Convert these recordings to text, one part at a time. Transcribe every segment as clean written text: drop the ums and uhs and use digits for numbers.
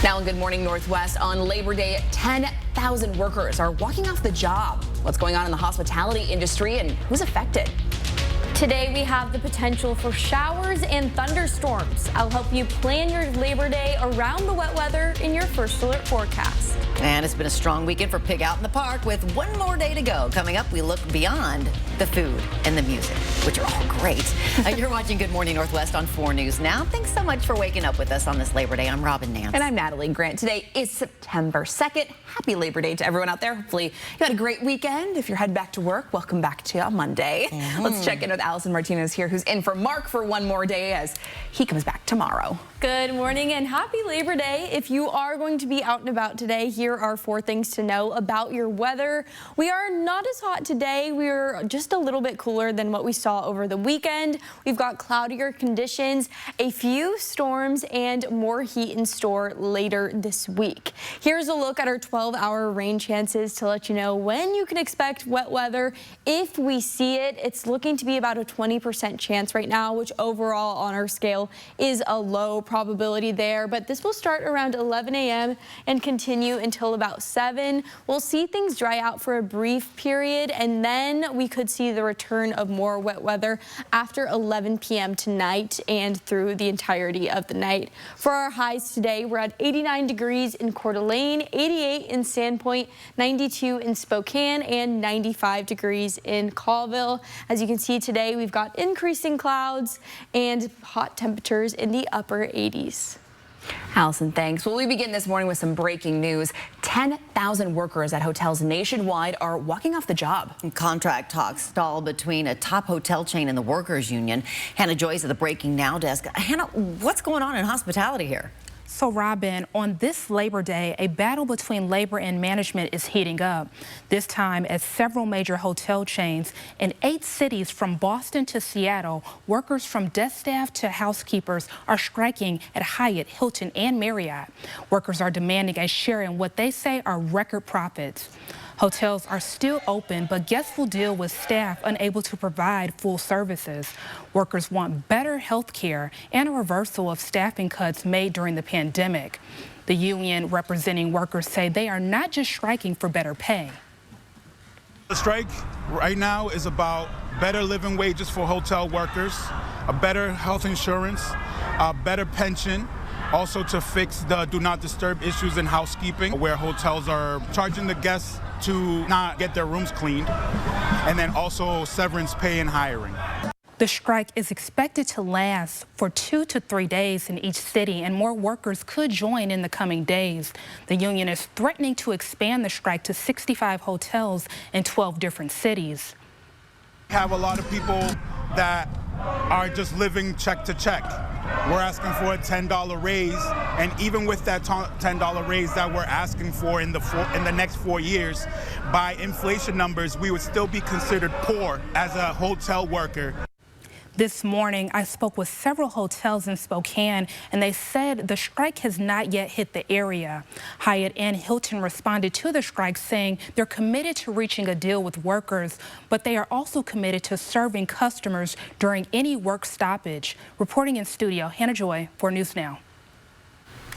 Now in Good Morning Northwest, on Labor Day, 10,000 workers are walking off the job. What's going on in the hospitality industry and who's affected? Today we have the potential for showers and thunderstorms. I'll help you plan your Labor Day around the wet weather in your first alert forecast. And it's been a strong weekend for Pig Out in the Park with one more day to go. Coming up, we look beyond the food and the music, which are all great. You're watching Good Morning Northwest on 4 News Now. Thanks so much for waking up with us on this Labor Day. I'm Robin Nance. And I'm Natalie Grant. Today is September 2nd. Happy Labor Day to everyone out there. Hopefully you had a great weekend. If you're heading back to work, welcome back to you on Monday. Let's check in with Allison Martinez here, who's in for Mark for one more day as he comes back tomorrow. Good morning and happy Labor Day. If you are going to be out and about today, here are 4 things to know about your weather. We are not as hot today. We're just a little bit cooler than what we saw over the weekend. We've got cloudier conditions, a few storms, and more heat in store later this week. Here's a look at our 12-hour rain chances to let you know when you can expect wet weather. If we see it, it's looking to be about a 20% chance right now, which overall on our scale is a low probability there, but this will start around 11 a.m. and continue until about 7. We'll see things dry out for a brief period, and then we could see the return of more wet weather after 11 p.m. tonight and through the entirety of the night. For our highs today, we're at 89 degrees in Coeur d'Alene, 88 in Sandpoint, 92 in Spokane, and 95 degrees in Colville. As you can see today, we've got increasing clouds and hot temperatures in the upper 80s. Allison, thanks. Well, we begin this morning with some breaking news. 10,000 workers at hotels nationwide are walking off the job. Contract talks stall between a top hotel chain and the workers union. Hannah Joyce at the Breaking Now desk. Hannah, what's going on in hospitality here? So, Robin, on this Labor Day, a battle between labor and management is heating up. This time at several major hotel chains in 8 cities from Boston to Seattle, workers from desk staff to housekeepers are striking at Hyatt, Hilton, and Marriott. Workers are demanding a share in what they say are record profits. Hotels are still open, but guests will deal with staff unable to provide full services. Workers want better health care and a reversal of staffing cuts made during the pandemic. The union representing workers say they are not just striking for better pay. The strike right now is about better living wages for hotel workers, a better health insurance, a better pension, also to fix the do not disturb issues in housekeeping, where hotels are charging the guests to not get their rooms cleaned, and then also severance pay and hiring. The strike is expected to last for 2 to 3 days in each city, and more workers could join in the coming days. The union is threatening to expand the strike to 65 hotels in 12 different cities. We have a lot of people that are just living check to check. We're asking for a $10 raise, and even with that $10 raise that we're asking for in the next 4 years, by inflation numbers, we would still be considered poor as a hotel worker. This morning, I spoke with several hotels in Spokane, and they said the strike has not yet hit the area. Hyatt and Hilton responded to the strike, saying they're committed to reaching a deal with workers, but they are also committed to serving customers during any work stoppage. Reporting in studio, Hannah Joy for News Now.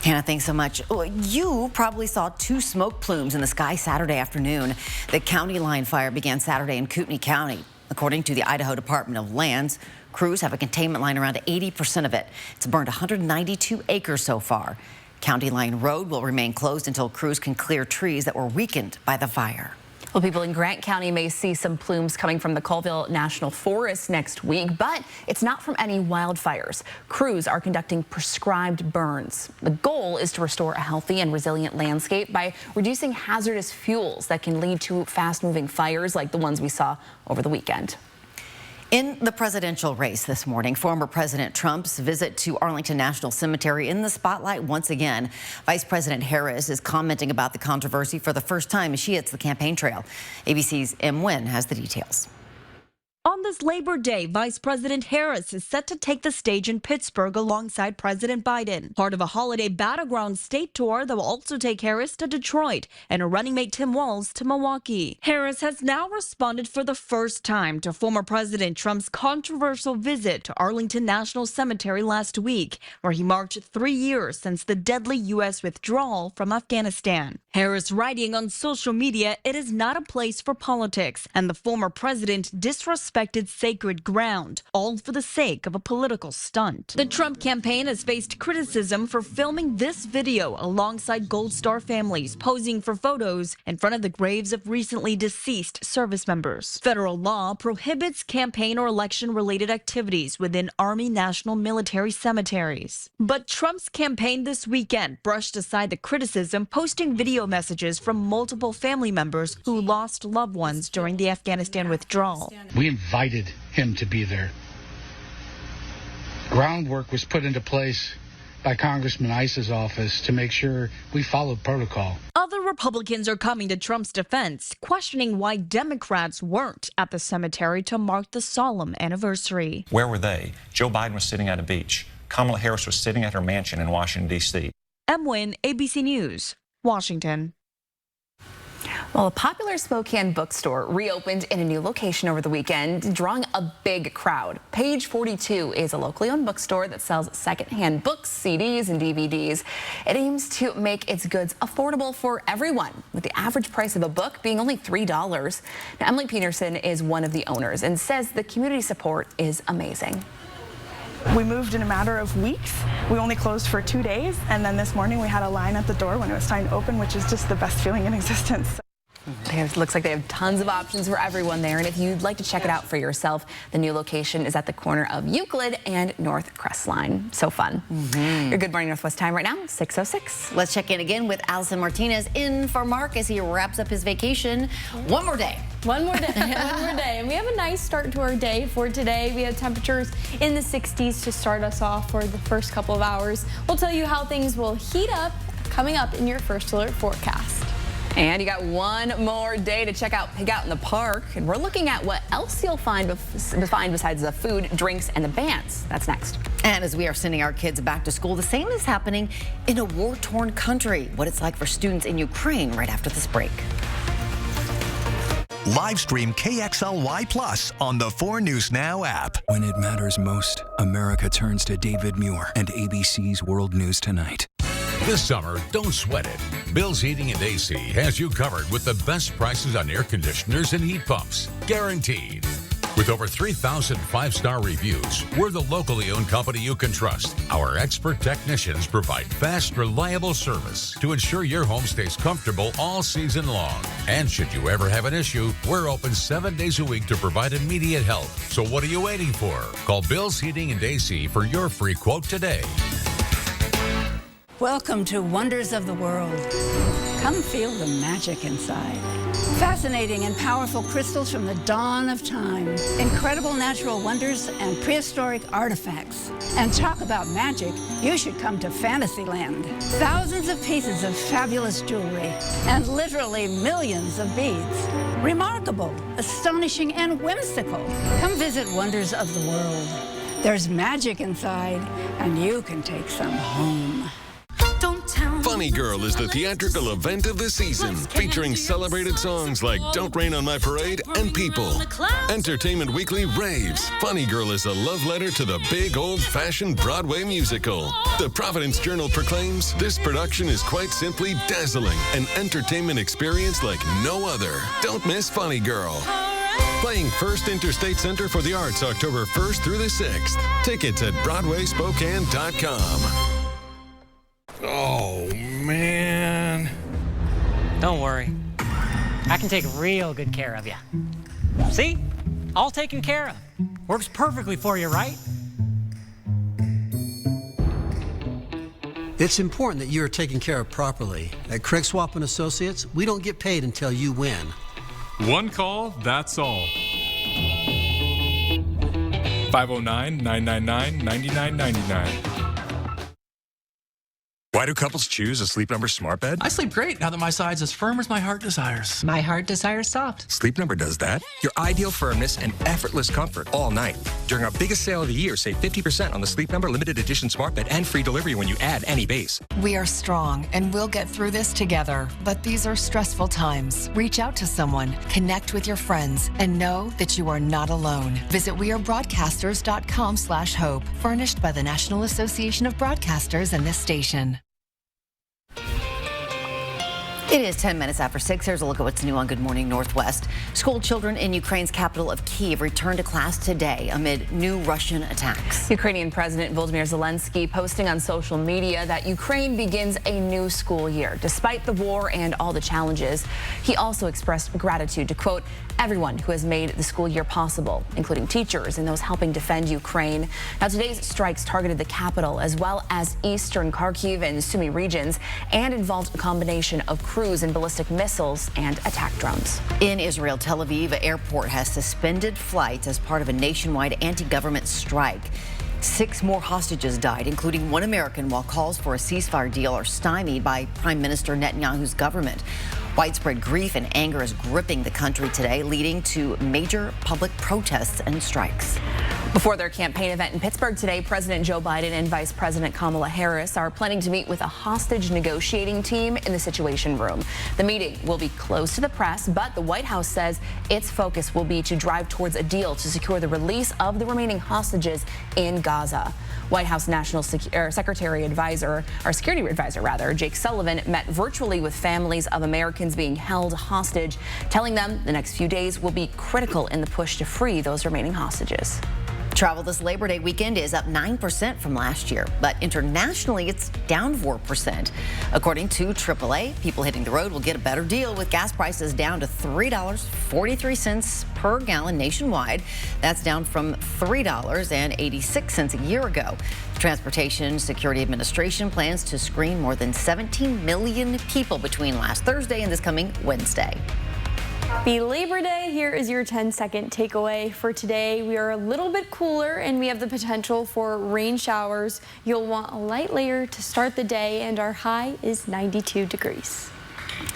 Hannah, thanks so much. You probably saw 2 smoke plumes in the sky Saturday afternoon. The county line fire began Saturday in Kootenai County. According to the Idaho Department of Lands, crews have a containment line around 80% of it. It's burned 192 acres so far. County Line Road will remain closed until crews can clear trees that were weakened by the fire. Well, people in Grant County may see some plumes coming from the Colville National Forest next week, but it's not from any wildfires. Crews are conducting prescribed burns. The goal is to restore a healthy and resilient landscape by reducing hazardous fuels that can lead to fast-moving fires like the ones we saw over the weekend. In the presidential race this morning, former President Trump's visit to Arlington National Cemetery in the spotlight once again. Vice President Harris is commenting about the controversy for the first time as she hits the campaign trail. ABC's M. Nguyen has the details. On this Labor Day, Vice President Harris is set to take the stage in Pittsburgh alongside President Biden, part of a holiday battleground state tour that will also take Harris to Detroit and her running mate Tim Walz to Milwaukee. Harris has now responded for the first time to former President Trump's controversial visit to Arlington National Cemetery last week, where he marked 3 years since the deadly U.S. withdrawal from Afghanistan. Harris writing on social media, "It is not a place for politics," and the former president disrespected sacred ground, all for the sake of a political stunt. The Trump campaign has faced criticism for filming this video alongside Gold Star families posing for photos in front of the graves of recently deceased service members. Federal law prohibits campaign or election-related activities within Army National Military cemeteries. But Trump's campaign this weekend brushed aside the criticism, posting video messages from multiple family members who lost loved ones during the Afghanistan withdrawal. We invited him to be there. Groundwork was put into place by Congressman Ice's office to make sure we followed protocol. Other Republicans are coming to Trump's defense, questioning why Democrats weren't at the cemetery to mark the solemn anniversary. Where were they? Joe Biden was sitting at a beach. Kamala Harris was sitting at her mansion in Washington, D.C. Wynn, ABC News, Washington. Well, a popular Spokane bookstore reopened in a new location over the weekend, drawing a big crowd. Page 42 is a locally owned bookstore that sells secondhand books, CDs, and DVDs. It aims to make its goods affordable for everyone, with the average price of a book being only $3. Now, Emily Peterson is one of the owners and says the community support is amazing. We moved in a matter of weeks. We only closed for 2 days, and then this morning we had a line at the door when it was time to open, which is just the best feeling in existence. It looks like they have tons of options for everyone there, and if you'd like to check it out for yourself, the new location is at the corner of Euclid and North Crestline. So fun. Your Good Morning Northwest time right now, 6:06. Let's check in again with Allison Martinez in for Mark as he wraps up his vacation. One more day. One more day. One more day. And we have a nice start to our day for today. We have temperatures in the 60s to start us off for the first couple of hours. We'll tell you how things will heat up coming up in your First Alert forecast. And you got one more day to check out Pig Out in the Park. And we're looking at what else you'll find besides the food, drinks, and the bands. That's next. And as we are sending our kids back to school, the same is happening in a war-torn country. What it's like for students in Ukraine right after this break. Live stream KXLY Plus on the 4 News Now app. When it matters most, America turns to David Muir and ABC's World News Tonight. This summer, don't sweat it. Bill's Heating and AC has you covered with the best prices on air conditioners and heat pumps. Guaranteed. With over 3,000 5-star reviews, we're the locally owned company you can trust. Our expert technicians provide fast, reliable service to ensure your home stays comfortable all season long. And should you ever have an issue, we're open 7 days a week to provide immediate help. So what are you waiting for? Call Bill's Heating and AC for your free quote today. Welcome to Wonders of the World. Come feel the magic inside. Fascinating and powerful crystals from the dawn of time. Incredible natural wonders and prehistoric artifacts. And talk about magic, you should come to Fantasyland. Thousands of pieces of fabulous jewelry and literally millions of beads. Remarkable, astonishing, and whimsical. Come visit Wonders of the World. There's magic inside, and you can take some home. Funny Girl is the theatrical event of the season, featuring celebrated songs like Don't Rain on My Parade and People. Entertainment Weekly raves Funny Girl is a love letter to the big old-fashioned Broadway musical. The Providence Journal proclaims this production is quite simply dazzling, an entertainment experience like no other. Don't miss Funny Girl. Playing First Interstate Center for the Arts October 1st through the 6th. Tickets at BroadwaySpokane.com. Oh, man. Don't worry. I can take real good care of you. See? All taken care of. Works perfectly for you, right? It's important that you are taken care of properly. At Craig Swap & Associates, we don't get paid until you win. One call, that's all. 509-999-9999. Why do couples choose a Sleep Number smart bed? I sleep great now that my side's as firm as my heart desires. My heart desires soft. Sleep Number does that. Your ideal firmness and effortless comfort all night. During our biggest sale of the year, save 50% on the Sleep Number limited edition smart bed and free delivery when you add any base. We are strong and we'll get through this together. But these are stressful times. Reach out to someone, connect with your friends, and know that you are not alone. Visit wearebroadcasters.com/hope. Furnished by the National Association of Broadcasters and this station. It is 10 minutes after 6. Here's a look at what's new on Good Morning Northwest. School children in Ukraine's capital of Kyiv returned to class today amid new Russian attacks. Ukrainian President Volodymyr Zelensky posting on social media that Ukraine begins a new school year. Despite the war and all the challenges, he also expressed gratitude to, quote, everyone who has made the school year possible, including teachers and those helping defend Ukraine. Now, today's strikes targeted the capital as well as eastern Kharkiv and Sumy regions and involved a combination of cruise and ballistic missiles and attack drones. In Israel, Tel Aviv airport has suspended flights as part of a nationwide anti-government strike. 6 more hostages died, including 1 American, while calls for a ceasefire deal are stymied by Prime Minister Netanyahu's government. Widespread grief and anger is gripping the country today, leading to major public protests and strikes. Before their campaign event in Pittsburgh today, President Joe Biden and Vice President Kamala Harris are planning to meet with a hostage negotiating team in the Situation Room. The meeting will be closed to the press, but the White House says its focus will be to drive towards a deal to secure the release of the remaining hostages in Gaza. White House National Security Advisor, Jake Sullivan, met virtually with families of Americans being held hostage, telling them the next few days will be critical in the push to free those remaining hostages. Travel this Labor Day weekend is up 9% from last year, but internationally it's down 4%. According to AAA, people hitting the road will get a better deal with gas prices down to $3.43 per gallon nationwide. That's down from $3.86 a year ago. The Transportation Security Administration plans to screen more than 17 million people between last Thursday and this coming Wednesday. Happy Labor Day. Here is your 10-second takeaway for today. We are a little bit cooler and we have the potential for rain showers. You'll want a light layer to start the day, and our high is 92 degrees.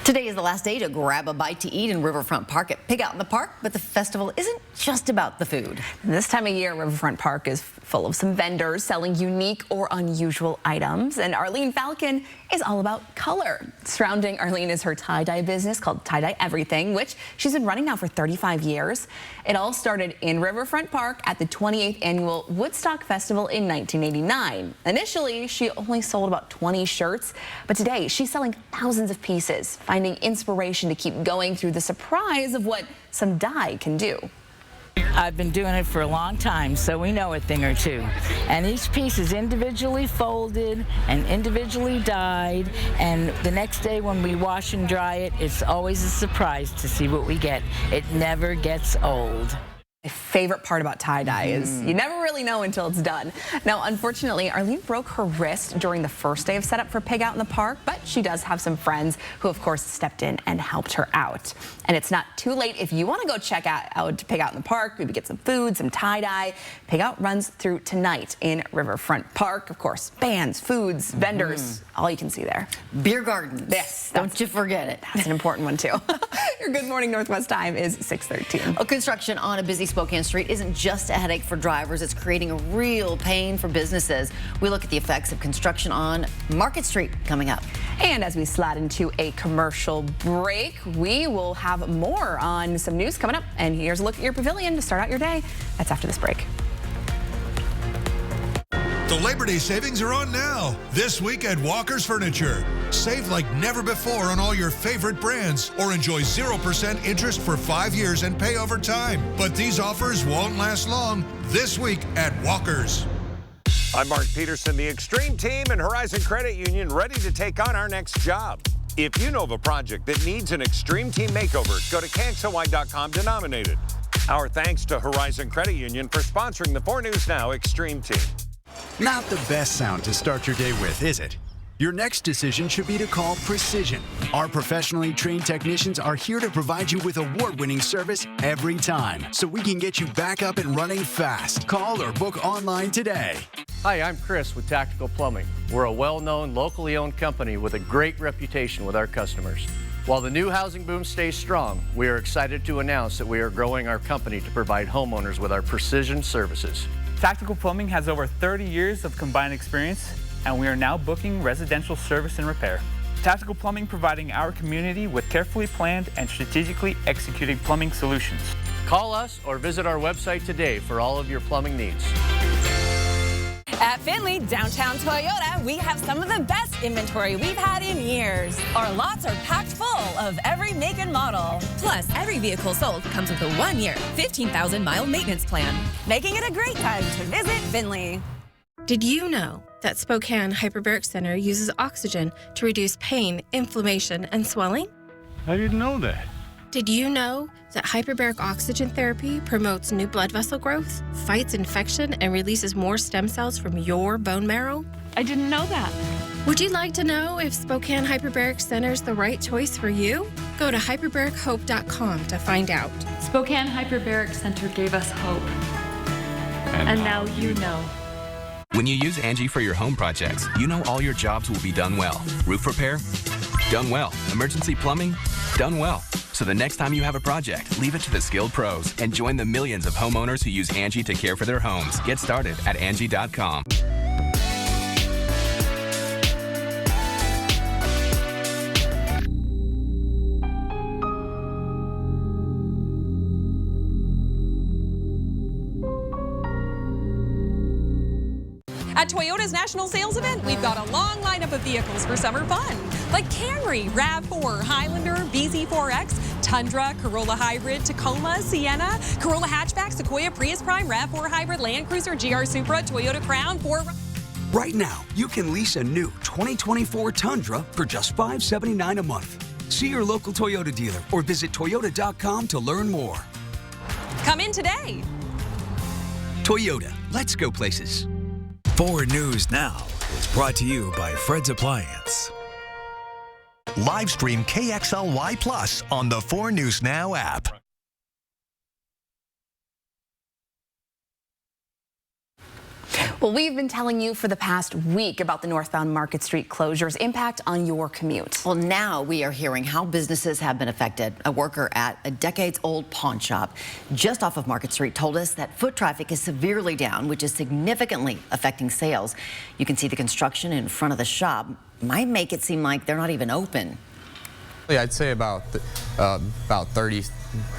Today is the last day to grab a bite to eat in Riverfront Park at Pig Out in the Park, but the festival isn't just about the food. This time of year, Riverfront Park is full of some vendors selling unique or unusual items, and Arlene Falcon is all about color. Surrounding Arlene is her tie-dye business called Tie-Dye Everything, which she's been running now for 35 years. It all started in Riverfront Park at the 28th annual Woodstock Festival in 1989. Initially, she only sold about 20 shirts, but today she's selling thousands of pieces, finding inspiration to keep going through the surprise of what some dye can do. I've been doing it for a long time, so we know a thing or two. And each piece is individually folded and individually dyed, and the next day when we wash and dry it, it's always a surprise to see what we get. It never gets old. My favorite part about tie-dye is you never really know until it's done. Now, unfortunately, Arlene broke her wrist during the first day of setup for Pig Out in the Park, but she does have some friends who, of course, stepped in and helped her out. And it's not too late if you want to go check out Pig Out in the Park, maybe get some food, some tie-dye. Pig Out runs through tonight in Riverfront Park. Of course, bands, foods, vendors, all you can see there. Beer gardens. Yes. Don't you forget it. That's an important one, too. Your Good Morning Northwest time is 6:13. Well, construction on a busy Spokane street isn't just a headache for drivers. It's creating a real pain for businesses. We look at the effects of construction on Market Street coming up. And as we slide into a commercial break, we will have more on some news coming up. And here's a look at your pavilion to start out your day. That's after this break. The Labor Day savings are on now. This week at Walker's Furniture. Save like never before on all your favorite brands, or enjoy 0% interest for 5 years and pay over time. But these offers won't last long. This week at Walker's. I'm Mark Peterson, the Extreme Team and Horizon Credit Union, ready to take on our next job. If you know of a project that needs an Extreme Team makeover, go to KXLY.com to nominate it. Our thanks to Horizon Credit Union for sponsoring the 4 News Now Extreme Team. Not the best sound to start your day with, is it? Your next decision should be to call Precision. Our professionally trained technicians are here to provide you with award-winning service every time, so we can get you back up and running fast. Call or book online today. Hi, I'm Chris with Tactical Plumbing. We're a well-known, locally owned company with a great reputation with our customers. While the new housing boom stays strong, we are excited to announce that we are growing our company to provide homeowners with our precision services. Tactical Plumbing has over 30 years of combined experience, and we are now booking residential service and repair. Tactical Plumbing providing our community with carefully planned and strategically executed plumbing solutions. Call us or visit our website today for all of your plumbing needs. At Findlay, downtown Toyota, we have some of the best inventory we've had in years. Our lots are packed full of every make and model. Plus, every vehicle sold comes with a 1-year, 15,000-mile maintenance plan, making it a great time to visit Findlay. Did you know that Spokane Hyperbaric Center uses oxygen to reduce pain, inflammation, and swelling? I didn't know that. Did you know that hyperbaric oxygen therapy promotes new blood vessel growth, fights infection, and releases more stem cells from your bone marrow? I didn't know that. Would you like to know if Spokane Hyperbaric Center is the right choice for you? Go to hyperbarichope.com to find out. Spokane Hyperbaric Center gave us hope. And now you know. When you use Angie for your home projects, you know all your jobs will be done well. Roof repair? Done well. Emergency plumbing? Done well. So the next time you have a project, leave it to the skilled pros and join the millions of homeowners who use Angie to care for their homes. Get started at Angie.com. At Toyota's National Sales Event, we've got a long lineup of vehicles for summer fun, like Camry, RAV4, Highlander, BZ4X, Tundra, Corolla Hybrid, Tacoma, Sienna, Corolla Hatchback, Sequoia, Prius Prime, RAV4 Hybrid, Land Cruiser, GR Supra, Toyota Crown, Ford. Right now, you can lease a new 2024 Tundra for just $579 a month. See your local Toyota dealer or visit Toyota.com to learn more. Come in today. Toyota, let's go places. 4 News Now is brought to you by Fred's Appliance. Live stream KXLY Plus on the 4 News Now app. Well, we've been telling you for the past week about the northbound Market Street closures' impact on your commute. Well, now we are hearing how businesses have been affected. A worker at a decades-old pawn shop just off of Market Street told us that foot traffic is severely down, which is significantly affecting sales. You can see the construction in front of the shop might make it seem like they're not even open. I'd say about 30,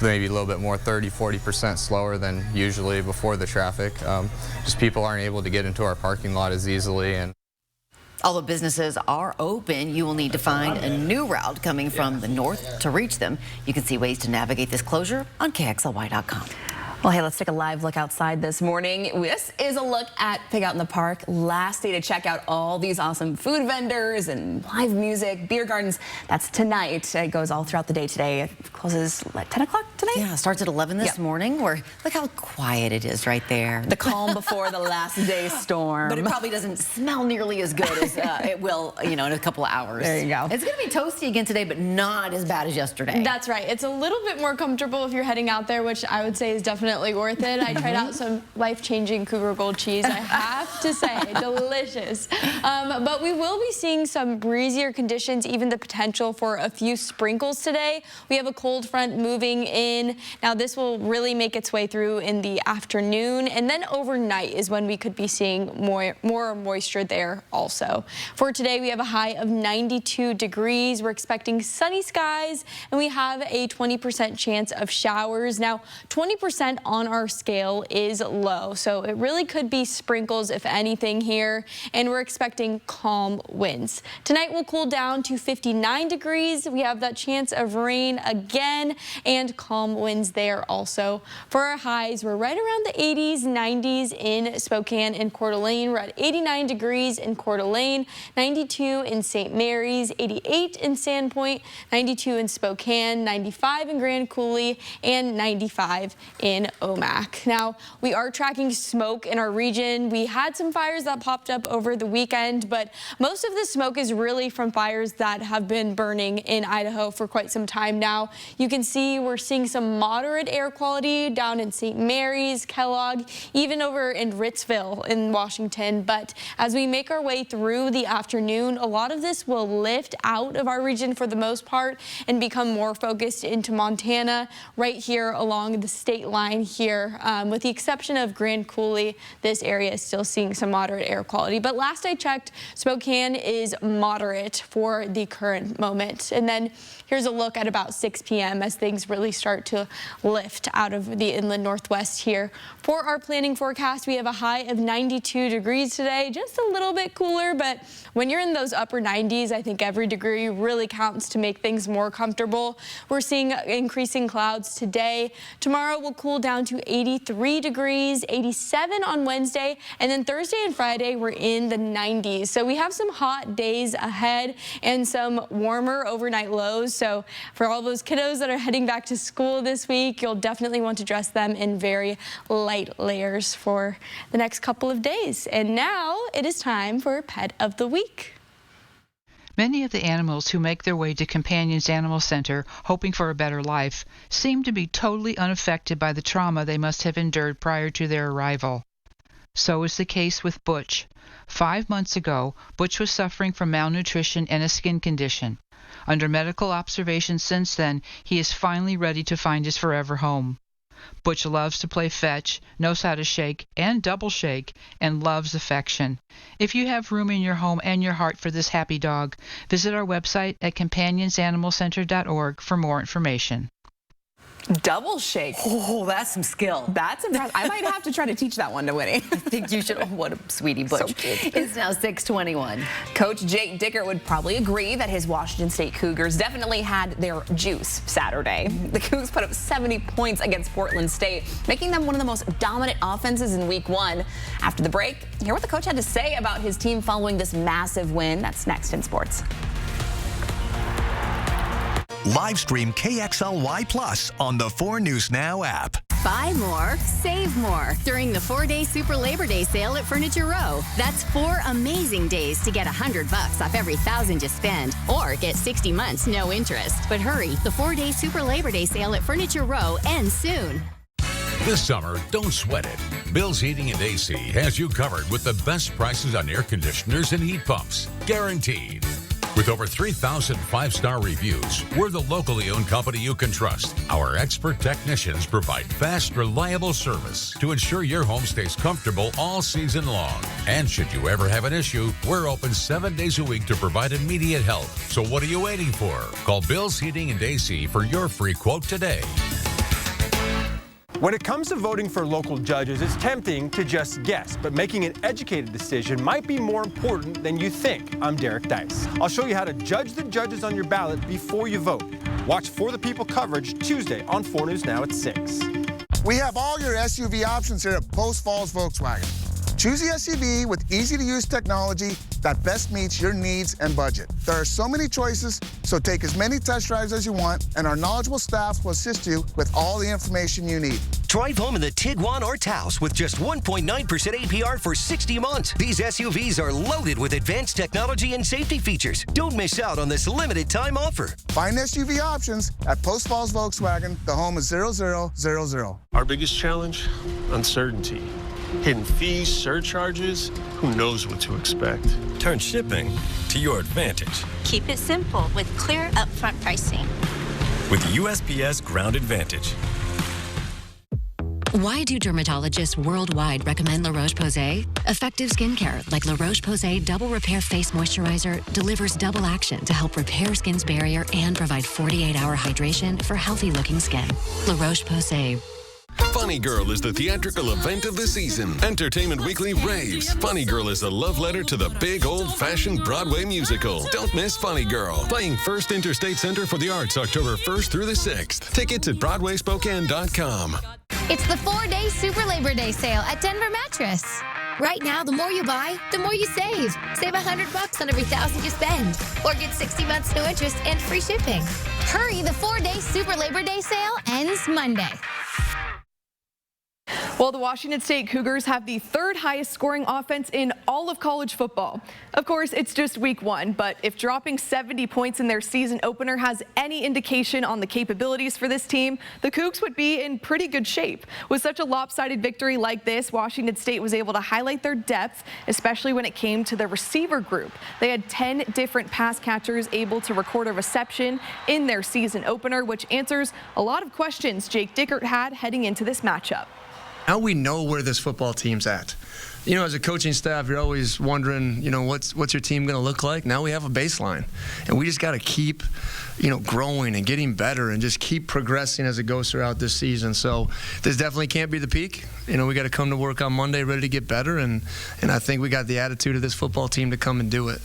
maybe a little bit more, 30–40% slower than usually before the traffic. Just people aren't able to get into our parking lot as easily. And although businesses are open, you will need to find a new route coming from the north to reach them. You can see ways to navigate this closure on KXLY.com. Well, hey, let's take a live look outside this morning. This is a look at Pig Out in the Park. Last day to check out all these awesome food vendors and live music, beer gardens. That's tonight. It goes all throughout the day today. It closes at 10 o'clock tonight? Yeah, it starts at 11 this morning. Look how quiet it is right there. The calm before the last day storm. But it probably doesn't smell nearly as good as it will, in a couple of hours. There you go. It's going to be toasty again today, but not as bad as yesterday. That's right. It's a little bit more comfortable if you're heading out there, which I would say is definitely worth it. I tried out some life-changing Cougar Gold cheese. I have to say, delicious. But we will be seeing some breezier conditions, even the potential for a few sprinkles today. We have a cold front moving in. Now, this will really make its way through in the afternoon, and then overnight is when we could be seeing more moisture there also. For today, we have a high of 92 degrees. We're expecting sunny skies, and we have a 20% chance of showers. Now, 20% on our scale is low, so it really could be sprinkles if anything here, and we're expecting calm winds. Tonight will cool down to 59 degrees. We have that chance of rain again and calm winds there also. For our highs, we're right around the 80s, 90s in Spokane and Coeur d'Alene. We're at 89 degrees in Coeur d'Alene, 92 in St. Mary's, 88 in Sandpoint, 92 in Spokane, 95 in Grand Coulee, and 95 in Omak. Now, we are tracking smoke in our region. We had some fires that popped up over the weekend, but most of the smoke is really from fires that have been burning in Idaho for quite some time now. You can see we're seeing some moderate air quality down in St. Mary's, Kellogg, even over in Ritzville in Washington. But as we make our way through the afternoon, a lot of this will lift out of our region for the most part and become more focused into Montana, right here along the state line here. With the exception of Grand Coulee, this area is still seeing some moderate air quality. But last I checked, Spokane is moderate for the current moment. And then here's a look at about 6 p.m. as things really start to lift out of the inland northwest here. For our planning forecast, we have a high of 92 degrees today, just a little bit cooler, but when you're in those upper 90s, I think every degree really counts to make things more comfortable. We're seeing increasing clouds today. Tomorrow will cool down to 83 degrees, 87 on Wednesday, and then Thursday and Friday we're in the 90s. So we have some hot days ahead and some warmer overnight lows. So for all those kiddos that are heading back to school this week, you'll definitely want to dress them in very light layers for the next couple of days. And now it is time for Pet of the Week. Many of the animals who make their way to Companions Animal Center hoping for a better life seem to be totally unaffected by the trauma they must have endured prior to their arrival. So is the case with Butch. 5 months ago, Butch was suffering from malnutrition and a skin condition. Under medical observation since then, he is finally ready to find his forever home. Butch loves to play fetch, knows how to shake and double shake, and loves affection. If you have room in your home and your heart for this happy dog, visit our website at companionsanimalcenter.org for more information. Double shake. Oh, that's some skill. That's impressive. I might have to try to teach that one to Winnie. I think you should. Oh, what a sweetie Butch. So cute. It's now 6:21. Coach Jake Dickert would probably agree that his Washington State Cougars definitely had their juice Saturday. The Cougs put up 70 points against Portland State, making them one of the most dominant offenses in week 1. After the break, hear what the coach had to say about his team following this massive win. That's next in sports. Live stream KXLY Plus on the 4 News Now app. Buy more, save more during the 4-day Super Labor Day sale at Furniture Row. That's 4 amazing days to get $100 off every $1,000 you spend, or get 60 months no interest. But hurry, the 4-day Super Labor Day sale at Furniture Row ends soon. This summer, don't sweat it. Bill's Heating and AC has you covered with the best prices on air conditioners and heat pumps, guaranteed. With over 3,000 5-star reviews, we're the locally owned company you can trust. Our expert technicians provide fast, reliable service to ensure your home stays comfortable all season long. And should you ever have an issue, we're open 7 days a week to provide immediate help. So what are you waiting for? Call Bill's Heating and AC for your free quote today. When it comes to voting for local judges, it's tempting to just guess, but making an educated decision might be more important than you think. I'm Derek Dice. I'll show you how to judge the judges on your ballot before you vote. Watch For the People coverage Tuesday on 4 News Now at 6. We have all your SUV options here at Post Falls Volkswagen. Choose the SUV with easy-to-use technology that best meets your needs and budget. There are so many choices, so take as many test drives as you want, and our knowledgeable staff will assist you with all the information you need. Drive home in the Tiguan or Taos with just 1.9% APR for 60 months. These SUVs are loaded with advanced technology and safety features. Don't miss out on this limited time offer. Find SUV options at Post Falls Volkswagen. The home is 0000. Our biggest challenge? Uncertainty. Hidden fees, surcharges, who knows what to expect. Turn shipping to your advantage. Keep it simple with clear upfront pricing. With USPS Ground Advantage. Why do dermatologists worldwide recommend La Roche-Posay? Effective skincare like La Roche-Posay Double Repair Face Moisturizer delivers double action to help repair skin's barrier and provide 48-hour hydration for healthy-looking skin. La Roche-Posay. Funny Girl is the theatrical event of the season. Entertainment Weekly raves. Funny Girl is a love letter to the big old-fashioned Broadway musical. Don't miss Funny Girl. Playing First Interstate Center for the Arts October 1st through the 6th. Tickets at BroadwaySpokane.com. It's the 4-day Super Labor Day sale at Denver Mattress. Right now, the more you buy, the more you save. Save $100 on every $1,000 you spend. Or get 60 months no interest and free shipping. Hurry, the 4-day Super Labor Day sale ends Monday. Well, the Washington State Cougars have the 3rd highest scoring offense in all of college football. Of course, it's just week 1, but if dropping 70 points in their season opener has any indication on the capabilities for this team, the Cougs would be in pretty good shape. With such a lopsided victory like this, Washington State was able to highlight their depth, especially when it came to the receiver group. They had 10 different pass catchers able to record a reception in their season opener, which answers a lot of questions Jake Dickert had heading into this matchup. Now we know where this football team's at. You know, as a coaching staff, you're always wondering, you know, what's your team going to look like? Now we have a baseline, and we just got to keep, you know, growing and getting better and just keep progressing as it goes throughout this season. So this definitely can't be the peak. You know, we got to come to work on Monday ready to get better, and I think we got the attitude of this football team to come and do it.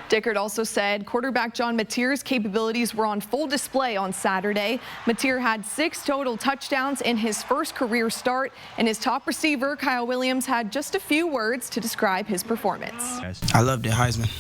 Dickert also said quarterback John Mateer's capabilities were on full display on Saturday. Mateer had 6 total touchdowns in his first career start, and his top receiver, Kyle Williams, had just a few words to describe his performance. I loved it, Heisman.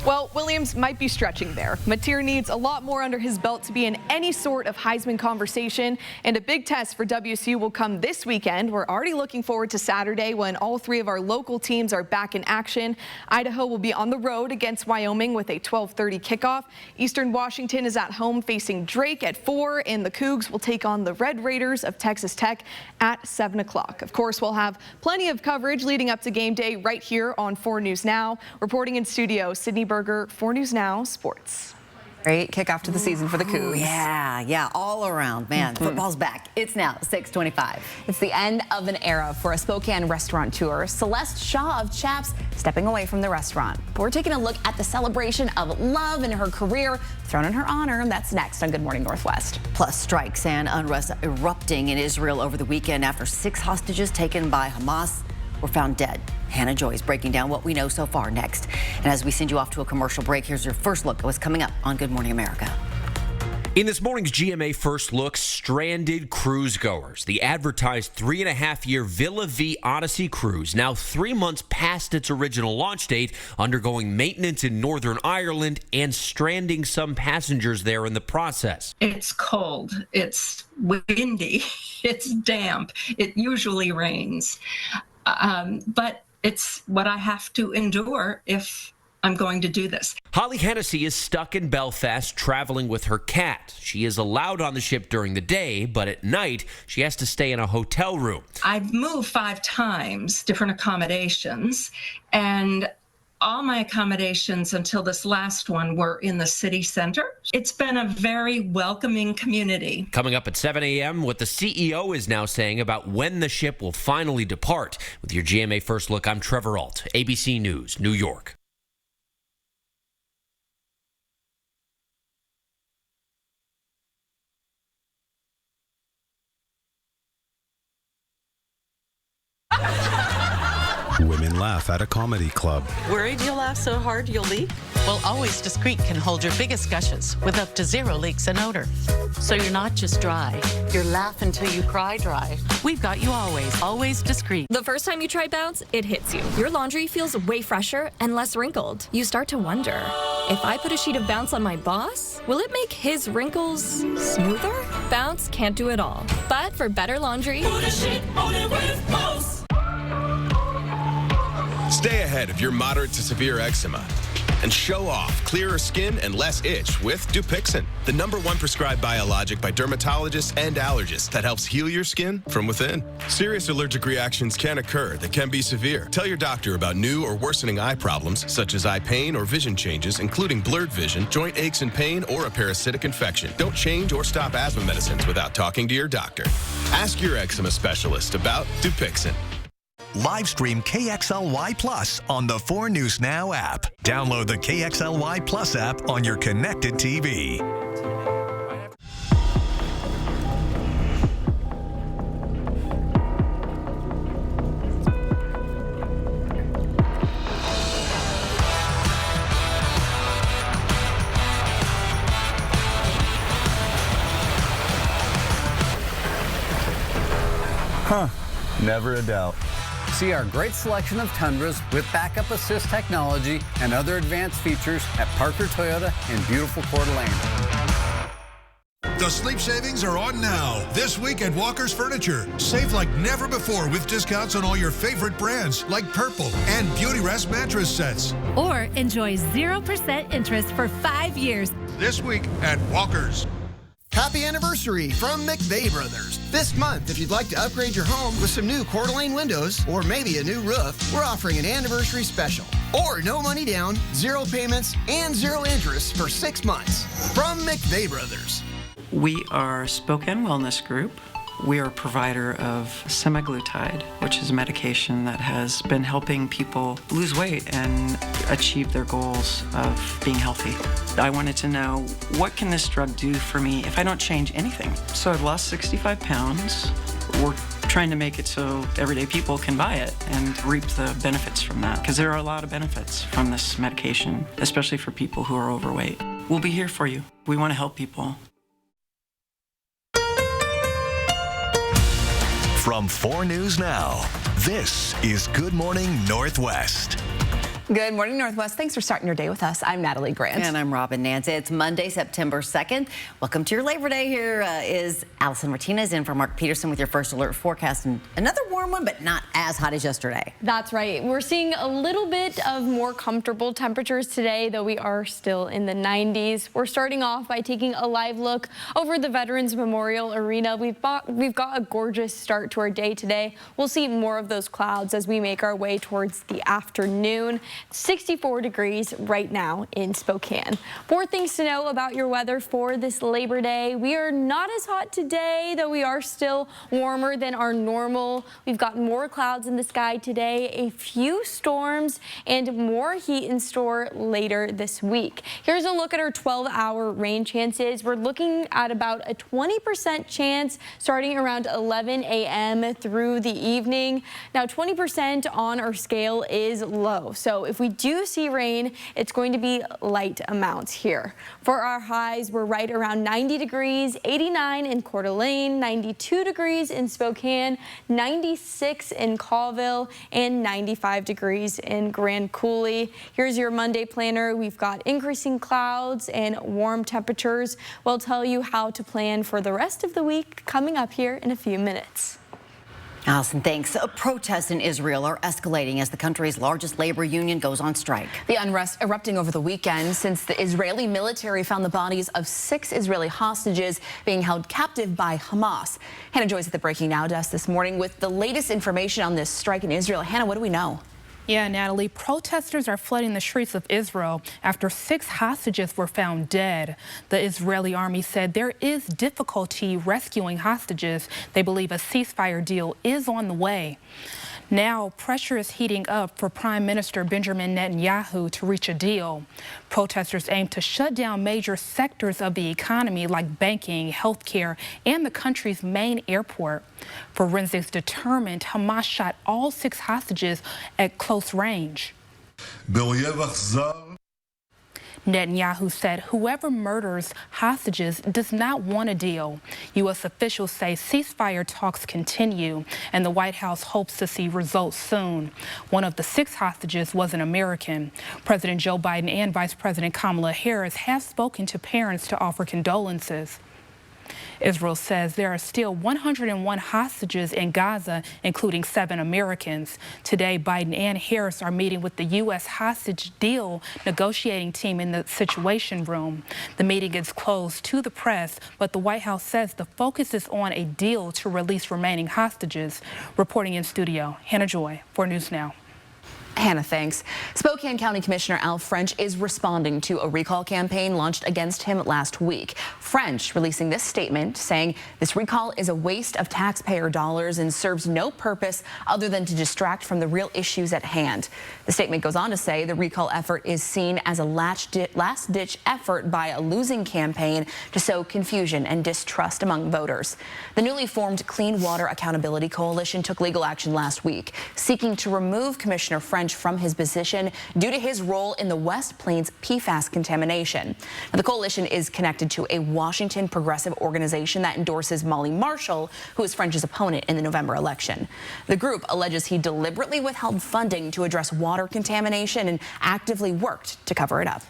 Well, Williams might be stretching there. Mateer needs a lot more under his belt to be in any sort of Heisman conversation, and a big test for WSU will come this weekend. We're already looking forward to Saturday when all 3 of our local teams are back in action. Idaho will be on the road against Wyoming with a 12:30 kickoff. Eastern Washington is at home facing Drake at 4, and the Cougs will take on the Red Raiders of Texas Tech at 7 o'clock. Of course, we'll have plenty of coverage leading up to game day right here on 4 News Now. Reporting in studio, Sydney Berger, 4 News Now Sports. Great kickoff to the season for the Cougs. Yeah, all around, man. Football's back. It's now 6:25. It's the end of an era for a Spokane restaurateur. Celeste Shaw of Chaps stepping away from the restaurant. We're taking a look at the celebration of love in her career thrown in her honor. That's next on Good Morning Northwest. Plus, strikes and unrest erupting in Israel over the weekend after 6 hostages taken by Hamas were found dead. Hannah Joy is breaking down what we know so far next. And as we send you off to a commercial break, here's your first look at what's coming up on Good Morning America. In this morning's GMA First Look, stranded cruise goers. The advertised 3.5-year Villa V Odyssey cruise, now 3 months past its original launch date, undergoing maintenance in Northern Ireland and stranding some passengers there in the process. It's cold, it's windy, it's damp, it usually rains, but it's what I have to endure if I'm going to do this. Holly Hennessy is stuck in Belfast traveling with her cat. She is allowed on the ship during the day, but at night she has to stay in a hotel room. I've moved 5 times, different accommodations, and all my accommodations until this last one were in the city center. It's been a very welcoming community. Coming up at 7 a.m., what the CEO is now saying about when the ship will finally depart. With your GMA First Look, I'm Trevor Alt, ABC News, New York. Women laugh at a comedy club. Worried you'll laugh so hard you'll leak? Well, Always Discreet can hold your biggest gushes with up to 0 leaks in odor. So you're not just dry, you're laugh until you cry dry. We've got you Always Discreet. The first time you try Bounce, it hits you. Your laundry feels way fresher and less wrinkled. You start to wonder, if I put a sheet of Bounce on my boss, will it make his wrinkles smoother? Bounce can't do it all. But for better laundry, put a sheet on it with Bounce. Stay ahead of your moderate to severe eczema and show off clearer skin and less itch with Dupixent, the #1 prescribed biologic by dermatologists and allergists that helps heal your skin from within. Serious allergic reactions can occur that can be severe. Tell your doctor about new or worsening eye problems such as eye pain or vision changes, including blurred vision, joint aches and pain, or a parasitic infection. Don't change or stop asthma medicines without talking to your doctor. Ask your eczema specialist about Dupixent. Live stream KXLY Plus on the 4 News Now app. Download the KXLY Plus app on your connected TV. Never a doubt. See our great selection of Tundras with backup assist technology and other advanced features at Parker Toyota in beautiful Coeur d'Alene. The sleep savings are on now. This week at Walker's Furniture. Save like never before with discounts on all your favorite brands like Purple and Beautyrest mattress sets. Or enjoy 0% interest for 5 years. This week at Walker's. Happy anniversary from McVeigh Brothers. This month, if you'd like to upgrade your home with some new Coeur d'Alene windows or maybe a new roof, we're offering an anniversary special. Or no money down, 0 payments, and 0 interest for 6 months. From McVeigh Brothers. We are Spokane Wellness Group. We are a provider of semaglutide, which is a medication that has been helping people lose weight and achieve their goals of being healthy. I wanted to know, what can this drug do for me if I don't change anything? So I've lost 65 pounds. We're trying to make it so everyday people can buy it and reap the benefits from that, because there are a lot of benefits from this medication, especially for people who are overweight. We'll be here for you. We want to help people. From 4 News Now, this is Good Morning Northwest. Good morning, Northwest. Thanks for starting your day with us. I'm Natalie Grant. And I'm Robin Nancy. It's Monday, September 2nd. Welcome to your Labor Day. Here is Allison Martinez in for Mark Peterson with your first alert forecast. And another warm one, but not as hot as yesterday. That's right. We're seeing a little bit of more comfortable temperatures today, though we are still in the 90s. We're starting off by taking a live look over the Veterans Memorial Arena. We've got a gorgeous start to our day today. We'll see more of those clouds as we make our way towards the afternoon. 64 degrees right now in Spokane. More things to know about your weather for this Labor Day. We are not as hot today, though we are still warmer than our normal. We've got more clouds in the sky today, a few storms, and more heat in store later this week. Here's a look at our 12-hour rain chances. We're looking at about a 20% chance starting around 11 a.m. through the evening. Now, 20% on our scale is low, so if we do see rain, it's going to be light amounts here. For our highs, we're right around 90 degrees, 89 in Coeur d'Alene, 92 degrees in Spokane, 96 in Colville, and 95 degrees in Grand Coulee. Here's your Monday planner. We've got increasing clouds and warm temperatures. We'll tell you how to plan for the rest of the week coming up here in a few minutes. Allison, thanks. Protests in Israel are escalating as the country's largest labor union goes on strike. The unrest erupting over the weekend since the Israeli military found the bodies of 6 Israeli hostages being held captive by Hamas. Hannah Joyce at the Breaking Now desk this morning with the latest information on this strike in Israel. Hannah, what do we know? Yeah, Natalie, protesters are flooding the streets of Israel after 6 hostages were found dead. The Israeli army said there is difficulty rescuing hostages. They believe a ceasefire deal is on the way. Now, pressure is heating up for Prime Minister Benjamin Netanyahu to reach a deal. Protesters aim to shut down major sectors of the economy like banking, healthcare, and the country's main airport. Forensics determined Hamas shot all 6 hostages at close range. Netanyahu said whoever murders hostages does not want a deal. U.S. officials say ceasefire talks continue, and the White House hopes to see results soon. One of the 6 hostages was an American. President Joe Biden and Vice President Kamala Harris have spoken to parents to offer condolences. Israel says there are still 101 hostages in Gaza, including 7 Americans. Today, Biden and Harris are meeting with the U.S. hostage deal negotiating team in the Situation Room. The meeting is closed to the press, but the White House says the focus is on a deal to release remaining hostages. Reporting in studio, Hannah Joy for News Now. Hannah, thanks. Spokane County Commissioner Al French is responding to a recall campaign launched against him last week. French releasing this statement saying this recall is a waste of taxpayer dollars and serves no purpose other than to distract from the real issues at hand. The statement goes on to say the recall effort is seen as a last-ditch effort by a losing campaign to sow confusion and distrust among voters. The newly formed Clean Water Accountability Coalition took legal action last week, seeking to remove Commissioner French from his position due to his role in the West Plains PFAS contamination. Now, the coalition is connected to a Washington progressive organization that endorses Molly Marshall, who is French's opponent in the November election. The group alleges he deliberately withheld funding to address water contamination and actively worked to cover it up.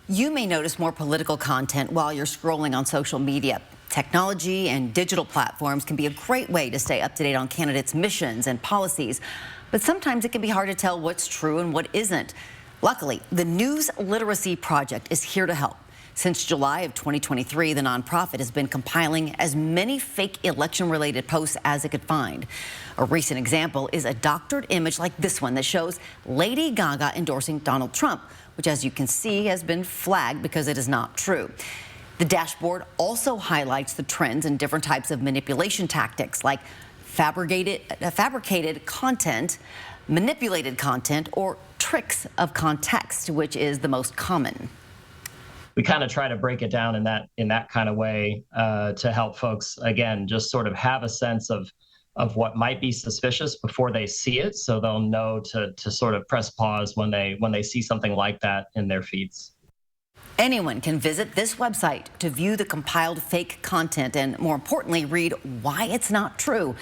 You may notice more political content while you're scrolling on social media. Technology and digital platforms can be a great way to stay up to date on candidates' missions and policies, but sometimes it can be hard to tell what's true and what isn't. Luckily, the News Literacy Project is here to help. Since July of 2023, the nonprofit has been compiling as many fake election-related posts as it could find. A recent example is a doctored image like this one that shows Lady Gaga endorsing Donald Trump, which, as you can see, has been flagged because it is not true. The dashboard also highlights the trends in different types of manipulation tactics like fabricated content, manipulated content, or tricks of context, which is the most common. We kind of try to break it down in that kind of way to help folks, again, just sort of have a sense of what might be suspicious before they see it, so they'll know to sort of press pause when they see something like that in their feeds. Anyone can visit this website to view the compiled fake content and, more importantly, read why it's not true.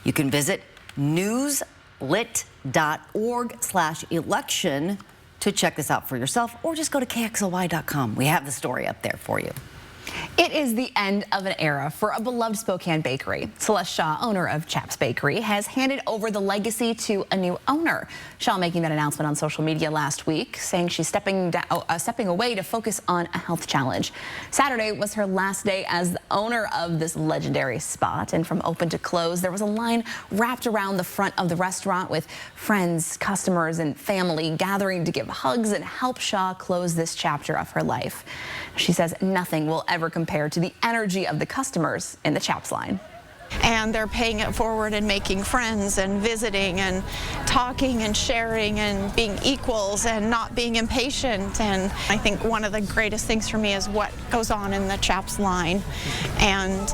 You can visit newslit.org/election to check this out for yourself, or just go to KXLY.com. We have the story up there for you. It is the end of an era for a beloved Spokane bakery. Celeste Shaw, owner of Chaps Bakery, has handed over the legacy to a new owner. Shaw making that announcement on social media last week, saying she's stepping away to focus on a health challenge. Saturday was her last day as the owner of this legendary spot, and from open to close, there was a line wrapped around the front of the restaurant with friends, customers, and family gathering to give hugs and help Shaw close this chapter of her life. She says nothing will ever compare to the energy of the customers in the Chaps line. And they're paying it forward and making friends and visiting and talking and sharing and being equals and not being impatient. And I think one of the greatest things for me is what goes on in the Chaps line. And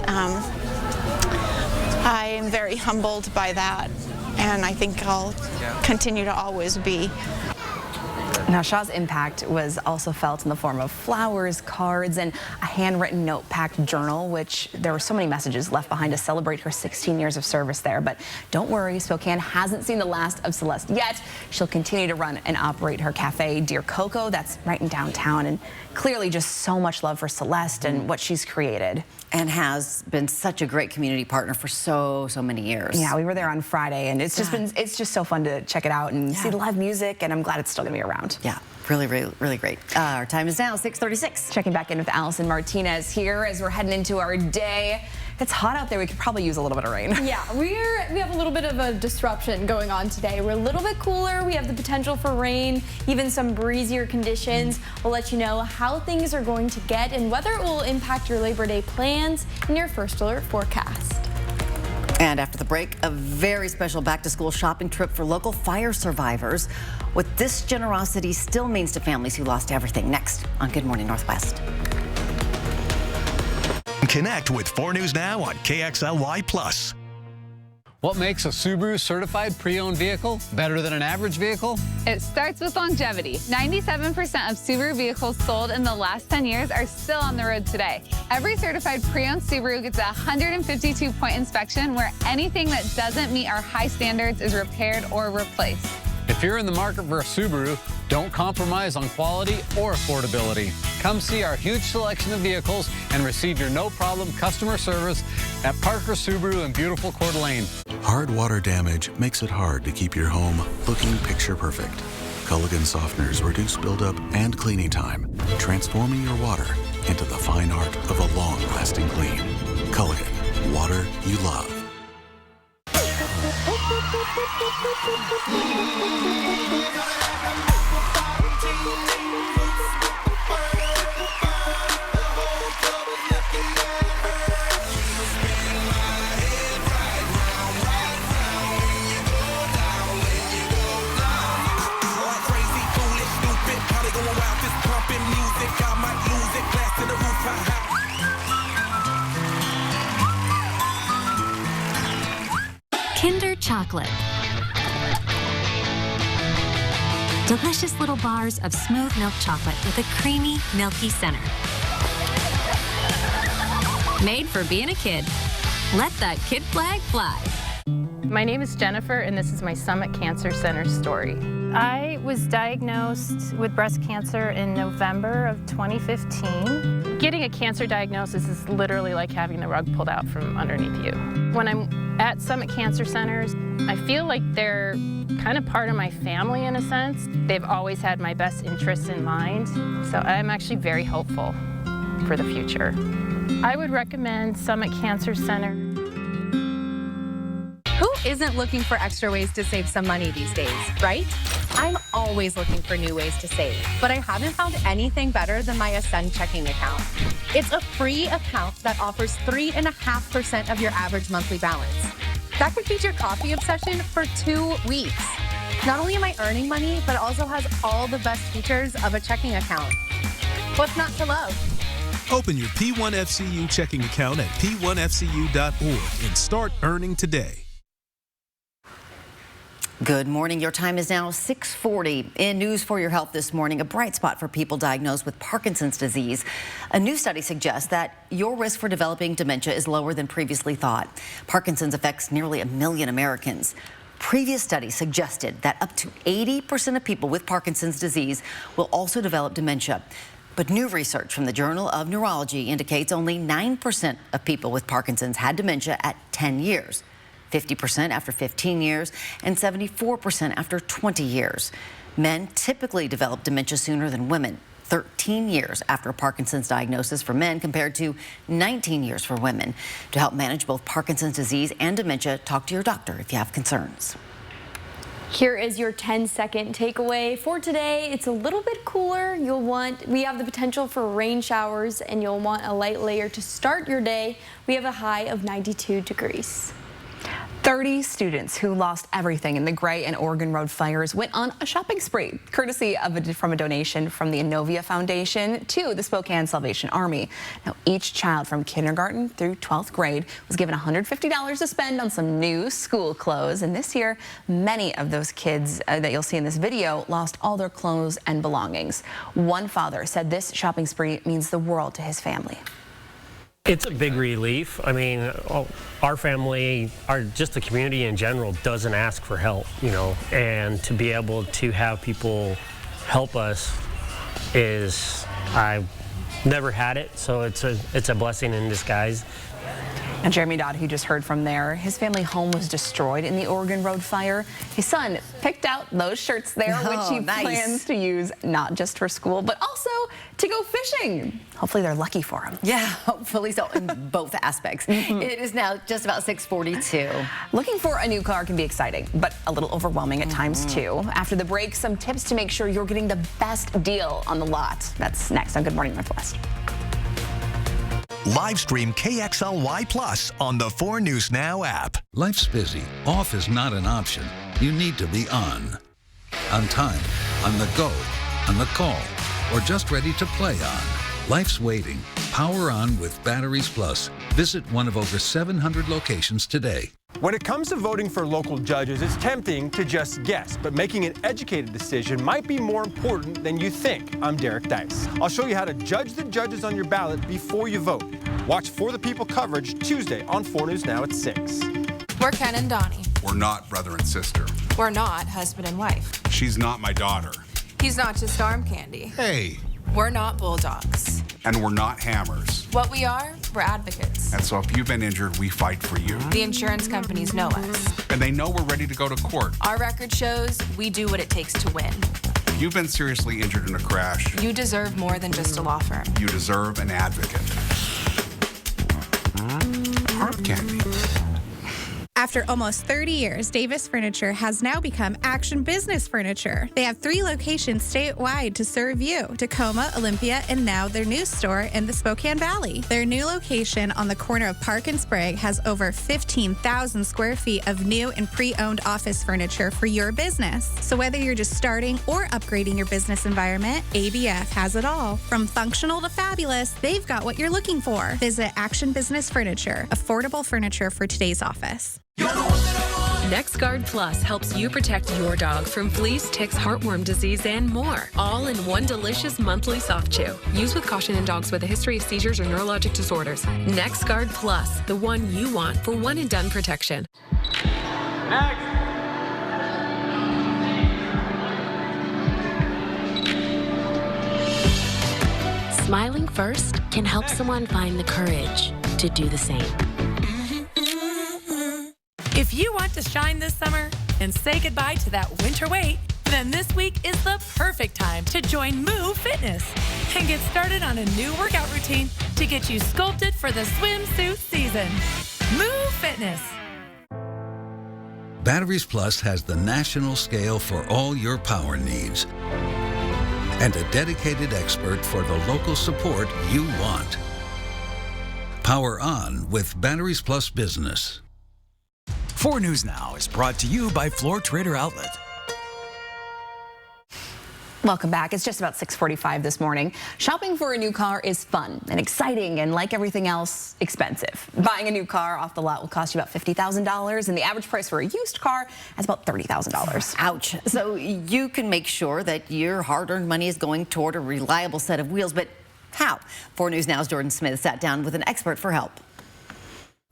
I am very humbled by that. And I think I'll continue to always be. Now, Shaw's impact was also felt in the form of flowers, cards, and a handwritten note-packed journal, which there were so many messages left behind to celebrate her 16 years of service there. But don't worry, Spokane hasn't seen the last of Celeste yet. She'll continue to run and operate her cafe, Dear Coco, that's right in downtown. And clearly just so much love for Celeste and what she's created. And has been such a great community partner for so many years. Yeah, we were there on Friday, and it's just so fun to check it out and see the live music, and I'm glad it's still gonna be around. Yeah, really great. Our time is now 6:36. Checking back in with Allison Martinez here as we're heading into our day. It's hot out there. We could probably use a little bit of rain. Yeah, we have a little bit of a disruption going on today. We're a little bit cooler. We have the potential for rain, even some breezier conditions. We'll let you know how things are going to get and whether it will impact your Labor Day plans in your First Alert forecast. And after the break, a very special back-to-school shopping trip for local fire survivors. What this generosity still means to families who lost everything. Next on Good Morning Northwest. Connect with 4 News Now on KXLY+. What makes a Subaru certified pre-owned vehicle better than an average vehicle? It starts with longevity. 97% of Subaru vehicles sold in the last 10 years are still on the road today. Every certified pre-owned Subaru gets a 152-point inspection where anything that doesn't meet our high standards is repaired or replaced. If you're in the market for a Subaru, don't compromise on quality or affordability. Come see our huge selection of vehicles and receive your no-problem customer service at Parker Subaru in beautiful Coeur d'Alene. Hard water damage makes it hard to keep your home looking picture perfect. Culligan softeners reduce buildup and cleaning time, transforming your water into the fine art of a long-lasting clean. Culligan, water you love. Kinder Chocolate. Delicious little bars of smooth milk chocolate with a creamy, milky center. Made for being a kid. Let that kid flag fly. My name is Jennifer, and this is my Summit Cancer Center story. I was diagnosed with breast cancer in November of 2015. Getting a cancer diagnosis is literally like having the rug pulled out from underneath you. When I'm at Summit Cancer Centers, I feel like they're kind of part of my family in a sense. They've always had my best interests in mind, so I'm actually very hopeful for the future. I would recommend Summit Cancer Center. Who isn't looking for extra ways to save some money these days, right? I'm always looking for new ways to save, but I haven't found anything better than my Ascend checking account. It's a free account that offers 3.5% of your average monthly balance. That could feed your coffee obsession for 2 weeks. Not only am I earning money, but it also has all the best features of a checking account. What's not to love? Open your P1FCU checking account at p1fcu.org and start earning today. Good morning. Your time is now 6:40. In News for Your Health this morning, a bright spot for people diagnosed with Parkinson's disease. A new study suggests that your risk for developing dementia is lower than previously thought. Parkinson's affects nearly 1 million Americans. Previous studies suggested that up to 80% of people with Parkinson's disease will also develop dementia. But new research from the Journal of Neurology indicates only 9% of people with Parkinson's had dementia at 10 years. 50% after 15 years, and 74% after 20 years. Men typically develop dementia sooner than women, 13 years after a Parkinson's diagnosis for men compared to 19 years for women. To help manage both Parkinson's disease and dementia, talk to your doctor if you have concerns. Here is your 10-second takeaway for today. It's a little bit cooler. We have the potential for rain showers, and you'll want a light layer to start your day. We have a high of 92 degrees. 30 students who lost everything in the Gray and Oregon Road fires went on a shopping spree, courtesy from a donation from the Inovia Foundation to the Spokane Salvation Army. Now, each child from kindergarten through 12th grade was given $150 to spend on some new school clothes. And this year, many of those kids that you'll see in this video lost all their clothes and belongings. One father said this shopping spree means the world to his family. It's a big relief. I mean, our family, just the community in general doesn't ask for help, you know, and to be able to have people help us I've never had it, so it's a blessing in disguise. And Jeremy Dodd, who just heard from there, his family home was destroyed in the Oregon Road fire. His son picked out those shirts there, which he plans to use not just for school, but also to go fishing. Hopefully they're lucky for him. Yeah, hopefully so in both aspects. It is now just about 6:42. Looking for a new car can be exciting, but a little overwhelming at times too. After the break, some tips to make sure you're getting the best deal on the lot. That's next on Good Morning Northwest. Live stream KXLY Plus on the 4 News Now app. Life's busy. Off is not an option. You need to be on. On time, on the go, on the call, or just ready to play on. Life's waiting. Power on with Batteries Plus. Visit one of over 700 locations today. When it comes to voting for local judges, it's tempting to just guess, but making an educated decision might be more important than you think. I'm Derek Dice. I'll show you how to judge the judges on your ballot before you vote. Watch For the People coverage Tuesday on 4 News Now at 6. We're Ken and Donnie. We're not brother and sister. We're not husband and wife. She's not my daughter. He's not just arm candy. Hey. We're not bulldogs. And we're not hammers. What we are, we're advocates. And so if you've been injured, we fight for you. The insurance companies know us. And they know we're ready to go to court. Our record shows we do what it takes to win. If you've been seriously injured in a crash, you deserve more than just a law firm. You deserve an advocate. Hard candy. After almost 30 years, Davis Furniture has now become Action Business Furniture. They have 3 locations statewide to serve you: Tacoma, Olympia, and now their new store in the Spokane Valley. Their new location on the corner of Park and Sprague has over 15,000 square feet of new and pre-owned office furniture for your business. So whether you're just starting or upgrading your business environment, ABF has it all. From functional to fabulous, they've got what you're looking for. Visit Action Business Furniture, affordable furniture for today's office. NexGard Plus helps you protect your dog from fleas, ticks, heartworm disease, and more. All in one delicious monthly soft chew. Use with caution in dogs with a history of seizures or neurologic disorders. NexGard Plus, the one you want for one and done protection. Next. Smiling first can help someone find the courage to do the same. If you want to shine this summer and say goodbye to that winter weight, then this week is the perfect time to join Move Fitness and get started on a new workout routine to get you sculpted for the swimsuit season. Move Fitness. Batteries Plus has the national scale for all your power needs and a dedicated expert for the local support you want. Power on with Batteries Plus Business. 4 News Now is brought to you by Floor Trader Outlet. Welcome back. It's just about 6:45 this morning. Shopping for a new car is fun and exciting and, like everything else, expensive. Buying a new car off the lot will cost you about $50,000, and the average price for a used car is about $30,000. Ouch. So you can make sure that your hard-earned money is going toward a reliable set of wheels, but how? 4 News Now's Jordan Smith sat down with an expert for help.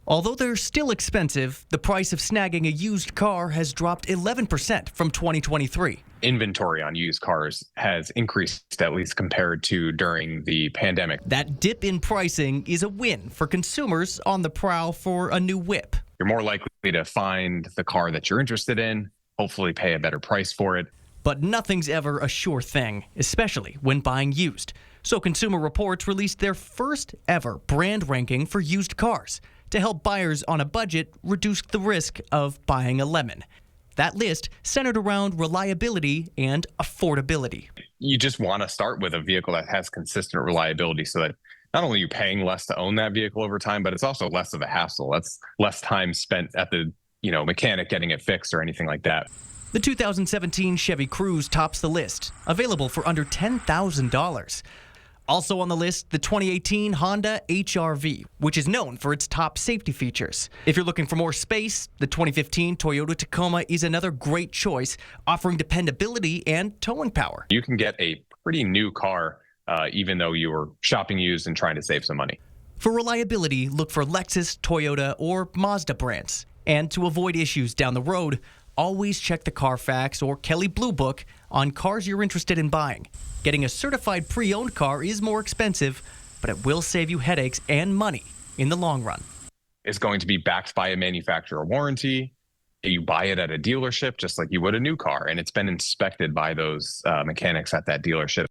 Although they're still expensive, the price of snagging a used car has dropped 11% from 2023. Inventory on used cars has increased, at least compared to during the pandemic. That dip in pricing is a win for consumers on the prowl for a new whip. You're more likely to find the car that you're interested in, hopefully pay a better price for it. But nothing's ever a sure thing, especially when buying used. So Consumer Reports released their first ever brand ranking for used cars to help buyers on a budget reduce the risk of buying a lemon. That list centered around reliability and affordability. You just want to start with a vehicle that has consistent reliability so that not only are you paying less to own that vehicle over time, but it's also less of a hassle. That's less time spent at the mechanic getting it fixed or anything like that. The 2017 Chevy Cruze tops the list, available for under $10,000. Also on the list, the 2018 Honda HR-V, which is known for its top safety features. If you're looking for more space, the 2015 Toyota Tacoma is another great choice, offering dependability and towing power. You can get a pretty new car, even though you were shopping used and trying to save some money. For reliability, look for Lexus, Toyota, or Mazda brands. And to avoid issues down the road, always check the Carfax or Kelley Blue Book on cars you're interested in buying. Getting a certified pre-owned car is more expensive, but it will save you headaches and money in the long run. It's going to be backed by a manufacturer warranty. You buy it at a dealership just like you would a new car, and it's been inspected by those mechanics at that dealership.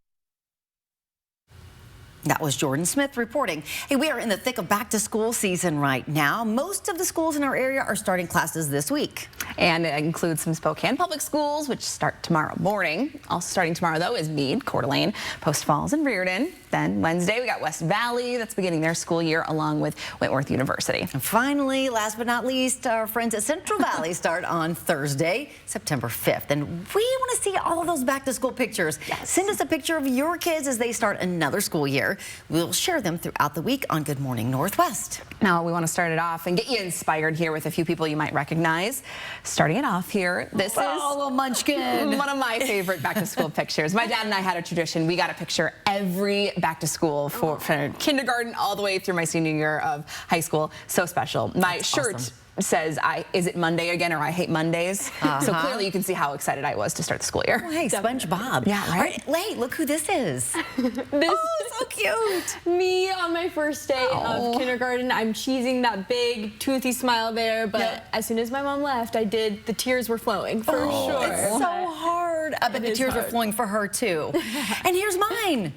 That was Jordan Smith reporting. Hey, we are in the thick of back-to-school season right now. Most of the schools in our area are starting classes this week. And it includes some Spokane public schools, which start tomorrow morning. Also starting tomorrow, though, is Meade, Coeur d'Alene, Post Falls, and Reardon. Then Wednesday, we got West Valley. That's beginning their school year, along with Wentworth University. And finally, last but not least, our friends at Central Valley start on Thursday, September 5th. And we want to see all of those back-to-school pictures. Yes. Send us a picture of your kids as they start another school year. We'll share them throughout the week on Good Morning Northwest. Now, we want to start it off and get you inspired here with a few people you might recognize. Starting it off here, this is little munchkin. One of my favorite back-to-school pictures. My dad and I had a tradition. We got a picture every back-to-school for kindergarten all the way through my senior year of high school. So special. My shirt awesome. says, is it Monday again, or I hate Mondays? So clearly you can see how excited I was to start the school year. Oh, hey, SpongeBob. Yeah, right? Wait, look who this is. This so cute. Me on my first day of kindergarten. I'm cheesing that big toothy smile there, but as soon as my mom left, the tears were flowing for sure. It's so hard. I bet the tears were flowing for her too. And here's mine.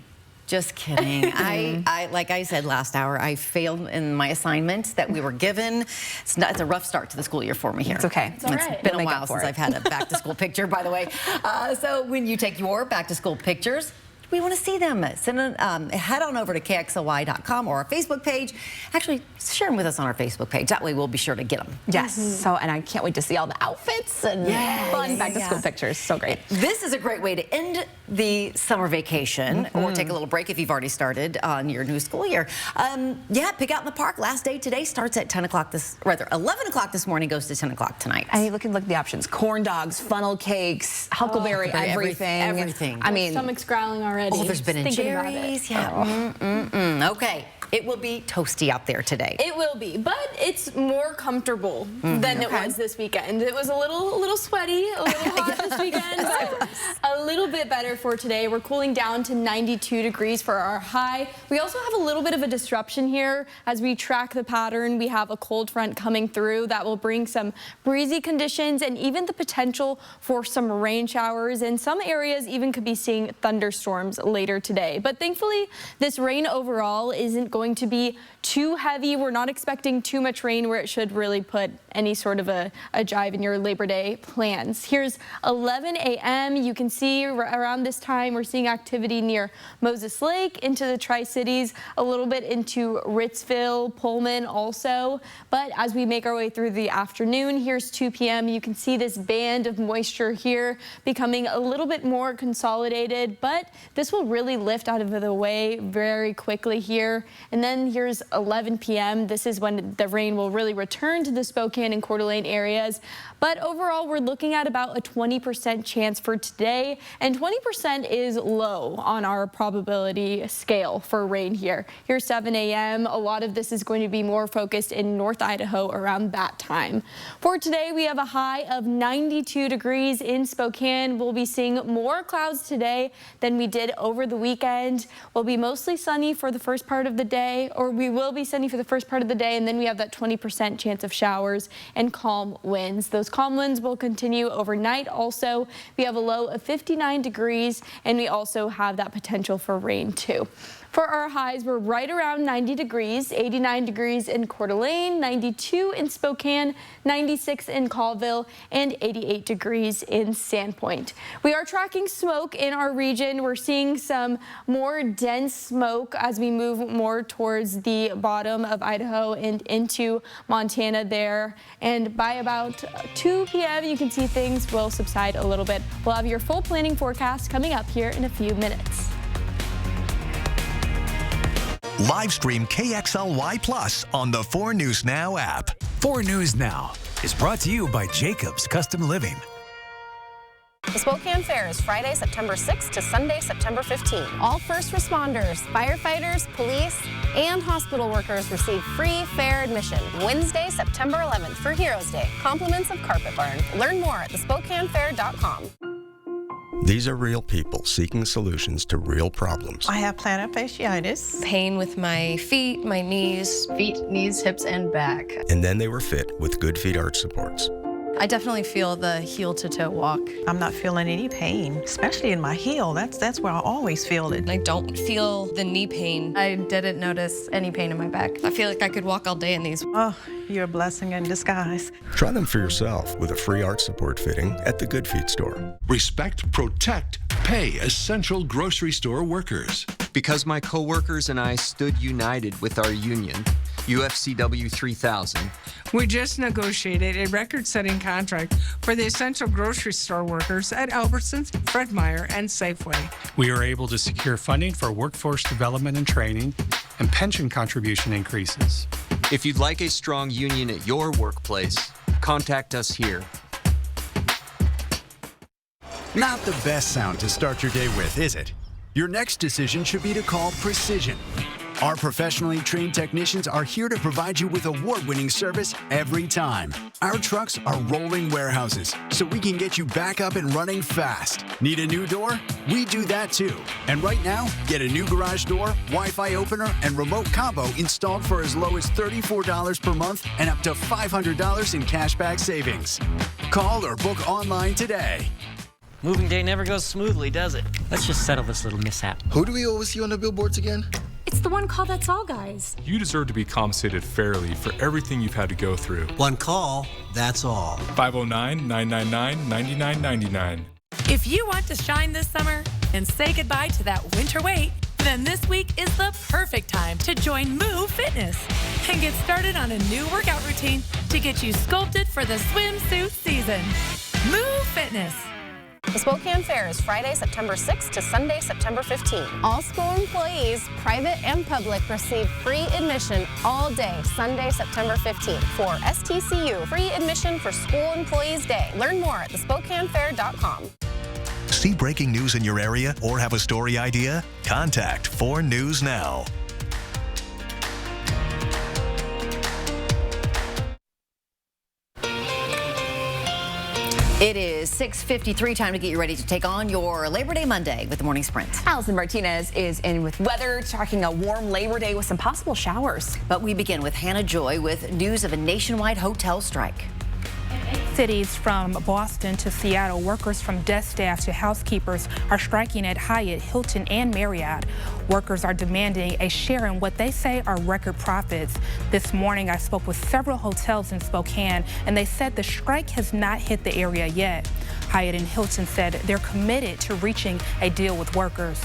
Just kidding. I like I said last hour, I failed in my assignment that we were given. It's a rough start to the school year for me here. It's okay. It's all right. It's been a while since I've had a back-to-school picture, by the way. So when you take your back-to-school pictures, we want to see them. Head on over to KXLY.com or our Facebook page. Actually, share them with us on our Facebook page. That way we'll be sure to get them. Yes. So, and I can't wait to see all the outfits and fun back-to-school pictures. So great. This is a great way to end the summer vacation or take a little break if you've already started on your new school year. Pick out in the park. Last day today starts at 11 o'clock this morning, goes to 10 o'clock tonight. And you look at the options: corn dogs, funnel cakes, huckleberry, everything. Everything. I mean, stomach's growling already. Oh, there's Ben and Jerry's. Yeah. Okay. It will be toasty out there today. It will be, but it's more comfortable than it was this weekend. It was a little sweaty, a little hot this weekend, but a little bit better for today. We're cooling down to 92 degrees for our high. We also have a little bit of a disruption here as we track the pattern. We have a cold front coming through that will bring some breezy conditions and even the potential for some rain showers. In some areas, even could be seeing thunderstorms later today. But thankfully, this rain overall isn't going to be too heavy. We're not expecting too much rain where it should really put any sort of a jive in your Labor Day plans. Here's 11 a.m. You can see around this time we're seeing activity near Moses Lake, into the Tri-Cities, a little bit into Ritzville, Pullman also. But as we make our way through the afternoon, here's 2 p.m. You can see this band of moisture here becoming a little bit more consolidated, but this will really lift out of the way very quickly here. And then here's 11 p.m. This is when the rain will really return to the Spokane and Coeur d'Alene areas. But overall, we're looking at about a 20% chance for today, and 20% is low on our probability scale for rain here. Here's 7 a.m. A lot of this is going to be more focused in North Idaho around that time. For today, we have a high of 92 degrees in Spokane. We'll be seeing more clouds today than we did over the weekend. We'll be mostly sunny for the first part of the day, or we will be sunny for the first part of the day, and then we have that 20% chance of showers and calm winds. Those calm winds will continue overnight. Also, we have a low of 59 degrees, and we also have that potential for rain too. For our highs, we're right around 90 degrees, 89 degrees in Coeur d'Alene, 92 in Spokane, 96 in Colville, and 88 degrees in Sandpoint. We are tracking smoke in our region. We're seeing some more dense smoke as we move more towards the bottom of Idaho and into Montana there. And by about 2 p.m., you can see things will subside a little bit. We'll have your full planning forecast coming up here in a few minutes. Live stream KXLY Plus on the 4 News Now app. 4 News Now is brought to you by Jacobs Custom Living. The Spokane Fair is Friday, September 6th to Sunday, September 15th. All first responders, firefighters, police, and hospital workers receive free fair admission. Wednesday, September 11th for Heroes Day. Compliments of Carpet Barn. Learn more at thespokanefair.com. These are real people seeking solutions to real problems. I have plantar fasciitis. Pain with my feet, my knees. Feet, knees, hips, and back. And then they were fit with Good Feet arch supports. I definitely feel the heel-to-toe walk. I'm not feeling any pain, especially in my heel. That's where I always feel it. I don't feel the knee pain. I didn't notice any pain in my back. I feel like I could walk all day in these. Oh, you're a blessing in disguise. Try them for yourself with a free arch support fitting at the Good Feet store. Respect, protect, pay essential grocery store workers. Because my coworkers and I stood united with our union, UFCW 3000. We just negotiated a record-setting contract for the essential grocery store workers at Albertsons, Fred Meyer, and Safeway. We are able to secure funding for workforce development and training and pension contribution increases. If you'd like a strong union at your workplace, contact us here. Not the best sound to start your day with, is it? Your next decision should be to call Precision. Our professionally trained technicians are here to provide you with award-winning service every time. Our trucks are rolling warehouses, so we can get you back up and running fast. Need a new door? We do that too. And right now, get a new garage door, Wi-Fi opener, and remote combo installed for as low as $34 per month and up to $500 in cashback savings. Call or book online today. Moving day never goes smoothly, does it? Let's just settle this little mishap. Who do we always see on the billboards again? It's the one call that's all, guys. You deserve to be compensated fairly for everything you've had to go through. One call, that's all. 509-999-9999. If you want to shine this summer and say goodbye to that winter weight, then this week is the perfect time to join Move Fitness and get started on a new workout routine to get you sculpted for the swimsuit season. Move Fitness. The Spokane Fair is Friday, September 6th to Sunday, September 15th. All school employees, private and public, receive free admission all day, Sunday, September 15th. For STCU, free admission for School Employees Day. Learn more at thespokanefair.com. See breaking news in your area or have a story idea? Contact 4 News Now. It is 6:53, time to get you ready to take on your Labor Day Monday with the Morning Sprint. Allison Martinez is in with weather, talking a warm Labor Day with some possible showers. But we begin with Hannah Joy with news of a nationwide hotel strike. Cities from Boston to Seattle, workers from desk staff to housekeepers are striking at Hyatt, Hilton, and Marriott. Workers are demanding a share in what they say are record profits. This morning, I spoke with several hotels in Spokane, and they said the strike has not hit the area yet. Hyatt and Hilton said they're committed to reaching a deal with workers.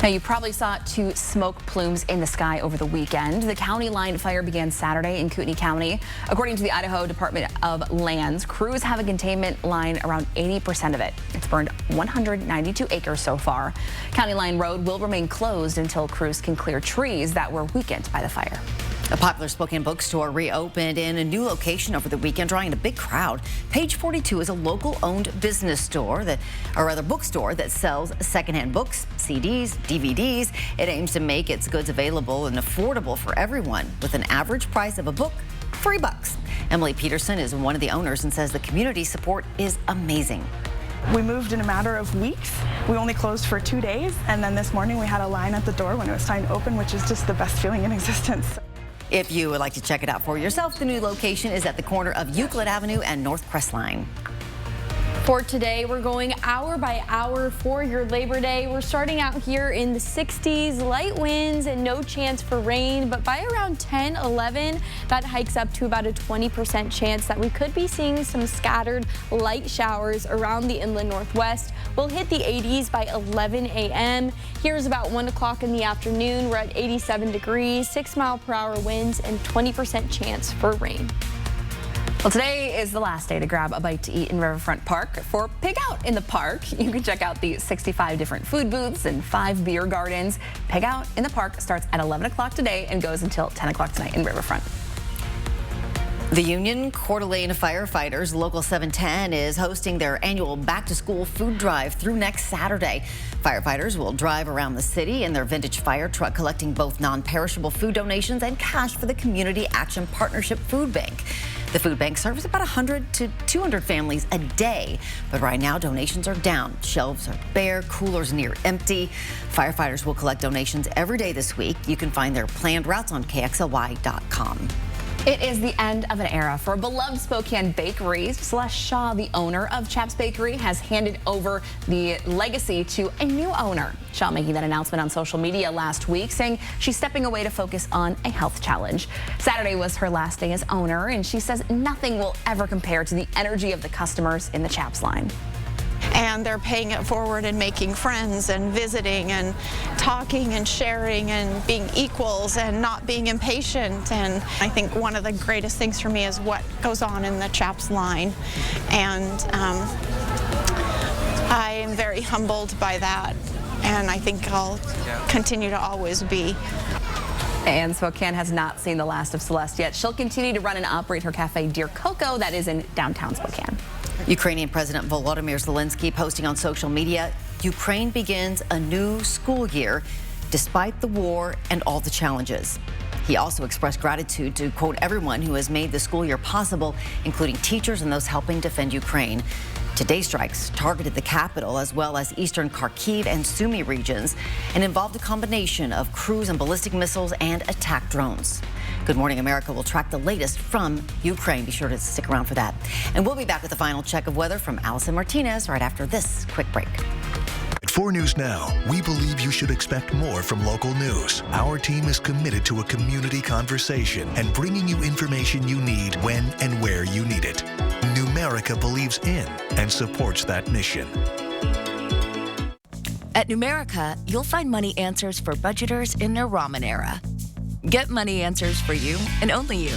Now, you probably saw two smoke plumes in the sky over the weekend. The county line fire began Saturday in Kootenai County. According to the Idaho Department of Lands, crews have a containment line around 80% of it. It's burned 192 acres so far. County Line Road will remain closed until crews can clear trees that were weakened by the fire. A popular Spokane bookstore reopened in a new location over the weekend, drawing a big crowd. Page 42 is a local-owned business store bookstore that sells secondhand books, CDs, DVDs. It aims to make its goods available and affordable for everyone, with an average price of a book, $3. Emily Peterson is one of the owners and says the community support is amazing. We moved in a matter of weeks. We only closed for 2 days, and then this morning we had a line at the door when it was time to open, which is just the best feeling in existence. If you would like to check it out for yourself, the new location is at the corner of Euclid Avenue and North Crestline. For today, we're going hour by hour for your Labor Day. We're starting out here in the 60s, light winds and no chance for rain, but by around 10, 11, that hikes up to about a 20% chance that we could be seeing some scattered light showers around the inland northwest. We'll hit the 80s by 11 a.m. Here's about 1 o'clock in the afternoon. We're at 87 degrees, 6-mile-per-hour winds, and 20% chance for rain. Well, today is the last day to grab a bite to eat in Riverfront Park. For Pig Out in the Park, you can check out the 65 different food booths and 5 beer gardens. Pig Out in the Park starts at 11 o'clock today and goes until 10 o'clock tonight in Riverfront. The Union Coeur d'Alene Firefighters Local 710 is hosting their annual back-to-school food drive through next Saturday. Firefighters will drive around the city in their vintage fire truck, collecting both non-perishable food donations and cash for the Community Action Partnership Food Bank. The food bank serves about 100 to 200 families a day, but right now donations are down. Shelves are bare, coolers near empty. Firefighters will collect donations every day this week. You can find their planned routes on KXLY.com. It is the end of an era for a beloved Spokane bakery. Celeste Shaw, the owner of Chaps Bakery, has handed over the legacy to a new owner. Shaw making that announcement on social media last week, saying she's stepping away to focus on a health challenge. Saturday was her last day as owner, and she says nothing will ever compare to the energy of the customers in the Chaps line. And they're paying it forward and making friends and visiting and talking and sharing and being equals and not being impatient. And I think one of the greatest things for me is what goes on in the Chaps line. And I am very humbled by that. And I think I'll continue to always be. And Spokane has not seen the last of Celeste yet. She'll continue to run and operate her cafe, Dear Coco, that is in downtown Spokane. Ukrainian President Volodymyr Zelensky posting on social media, Ukraine begins a new school year despite the war and all the challenges. He also expressed gratitude to, quote, everyone who has made the school year possible, including teachers and those helping defend Ukraine. Today's strikes targeted the capital as well as eastern Kharkiv and Sumy regions and involved a combination of cruise and ballistic missiles and attack drones. Good Morning America will track the latest from Ukraine. Be sure to stick around for that. And we'll be back with the final check of weather from Allison Martinez right after this quick break. At 4 News Now, we believe you should expect more from local news. Our team is committed to a community conversation and bringing you information you need when and where you need it. Numerica believes in and supports that mission. At Numerica, you'll find money answers for budgeters in their ramen era. Get money answers for you and only you.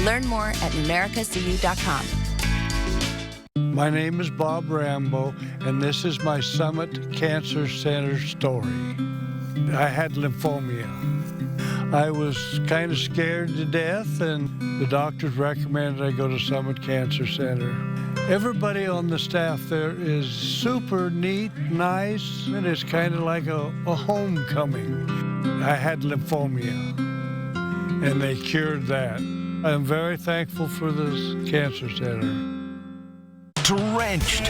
Learn more at numericacu.com. My name is Bob Rambo, and this is my Summit Cancer Center story. I had lymphoma. I was kind of scared to death, and the doctors recommended I go to Summit Cancer Center. Everybody on the staff there is super neat, nice, and it's kind of like a homecoming. I had lymphoma, and they cured that. I'm very thankful for this cancer center. Drenched.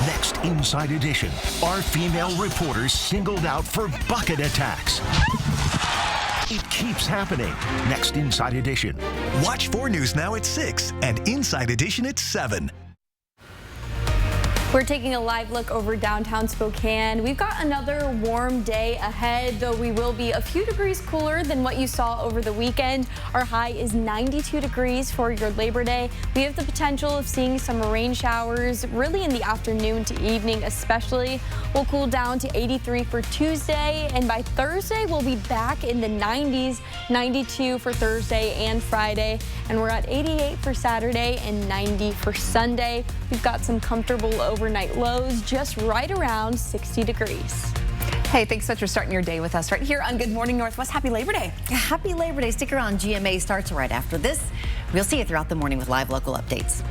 Next Inside Edition, our female reporters singled out for bucket attacks. It keeps happening. Next Inside Edition. Watch 4 News Now at 6 and Inside Edition at 7. We're taking a live look over downtown Spokane. We've got another warm day ahead, though we will be a few degrees cooler than what you saw over the weekend. Our high is 92 degrees for your Labor Day. We have the potential of seeing some rain showers really in the afternoon to evening especially. We'll cool down to 83 for Tuesday, and by Thursday we'll be back in the 90s, 92 for Thursday and Friday, and we're at 88 for Saturday and 90 for Sunday. We've got some comfortable overnight lows just right around 60 degrees. Hey, thanks so much for starting your day with us right here on Good Morning Northwest. Happy Labor Day. Happy Labor Day. Stick around. GMA starts right after this. We'll see you throughout the morning with live local updates.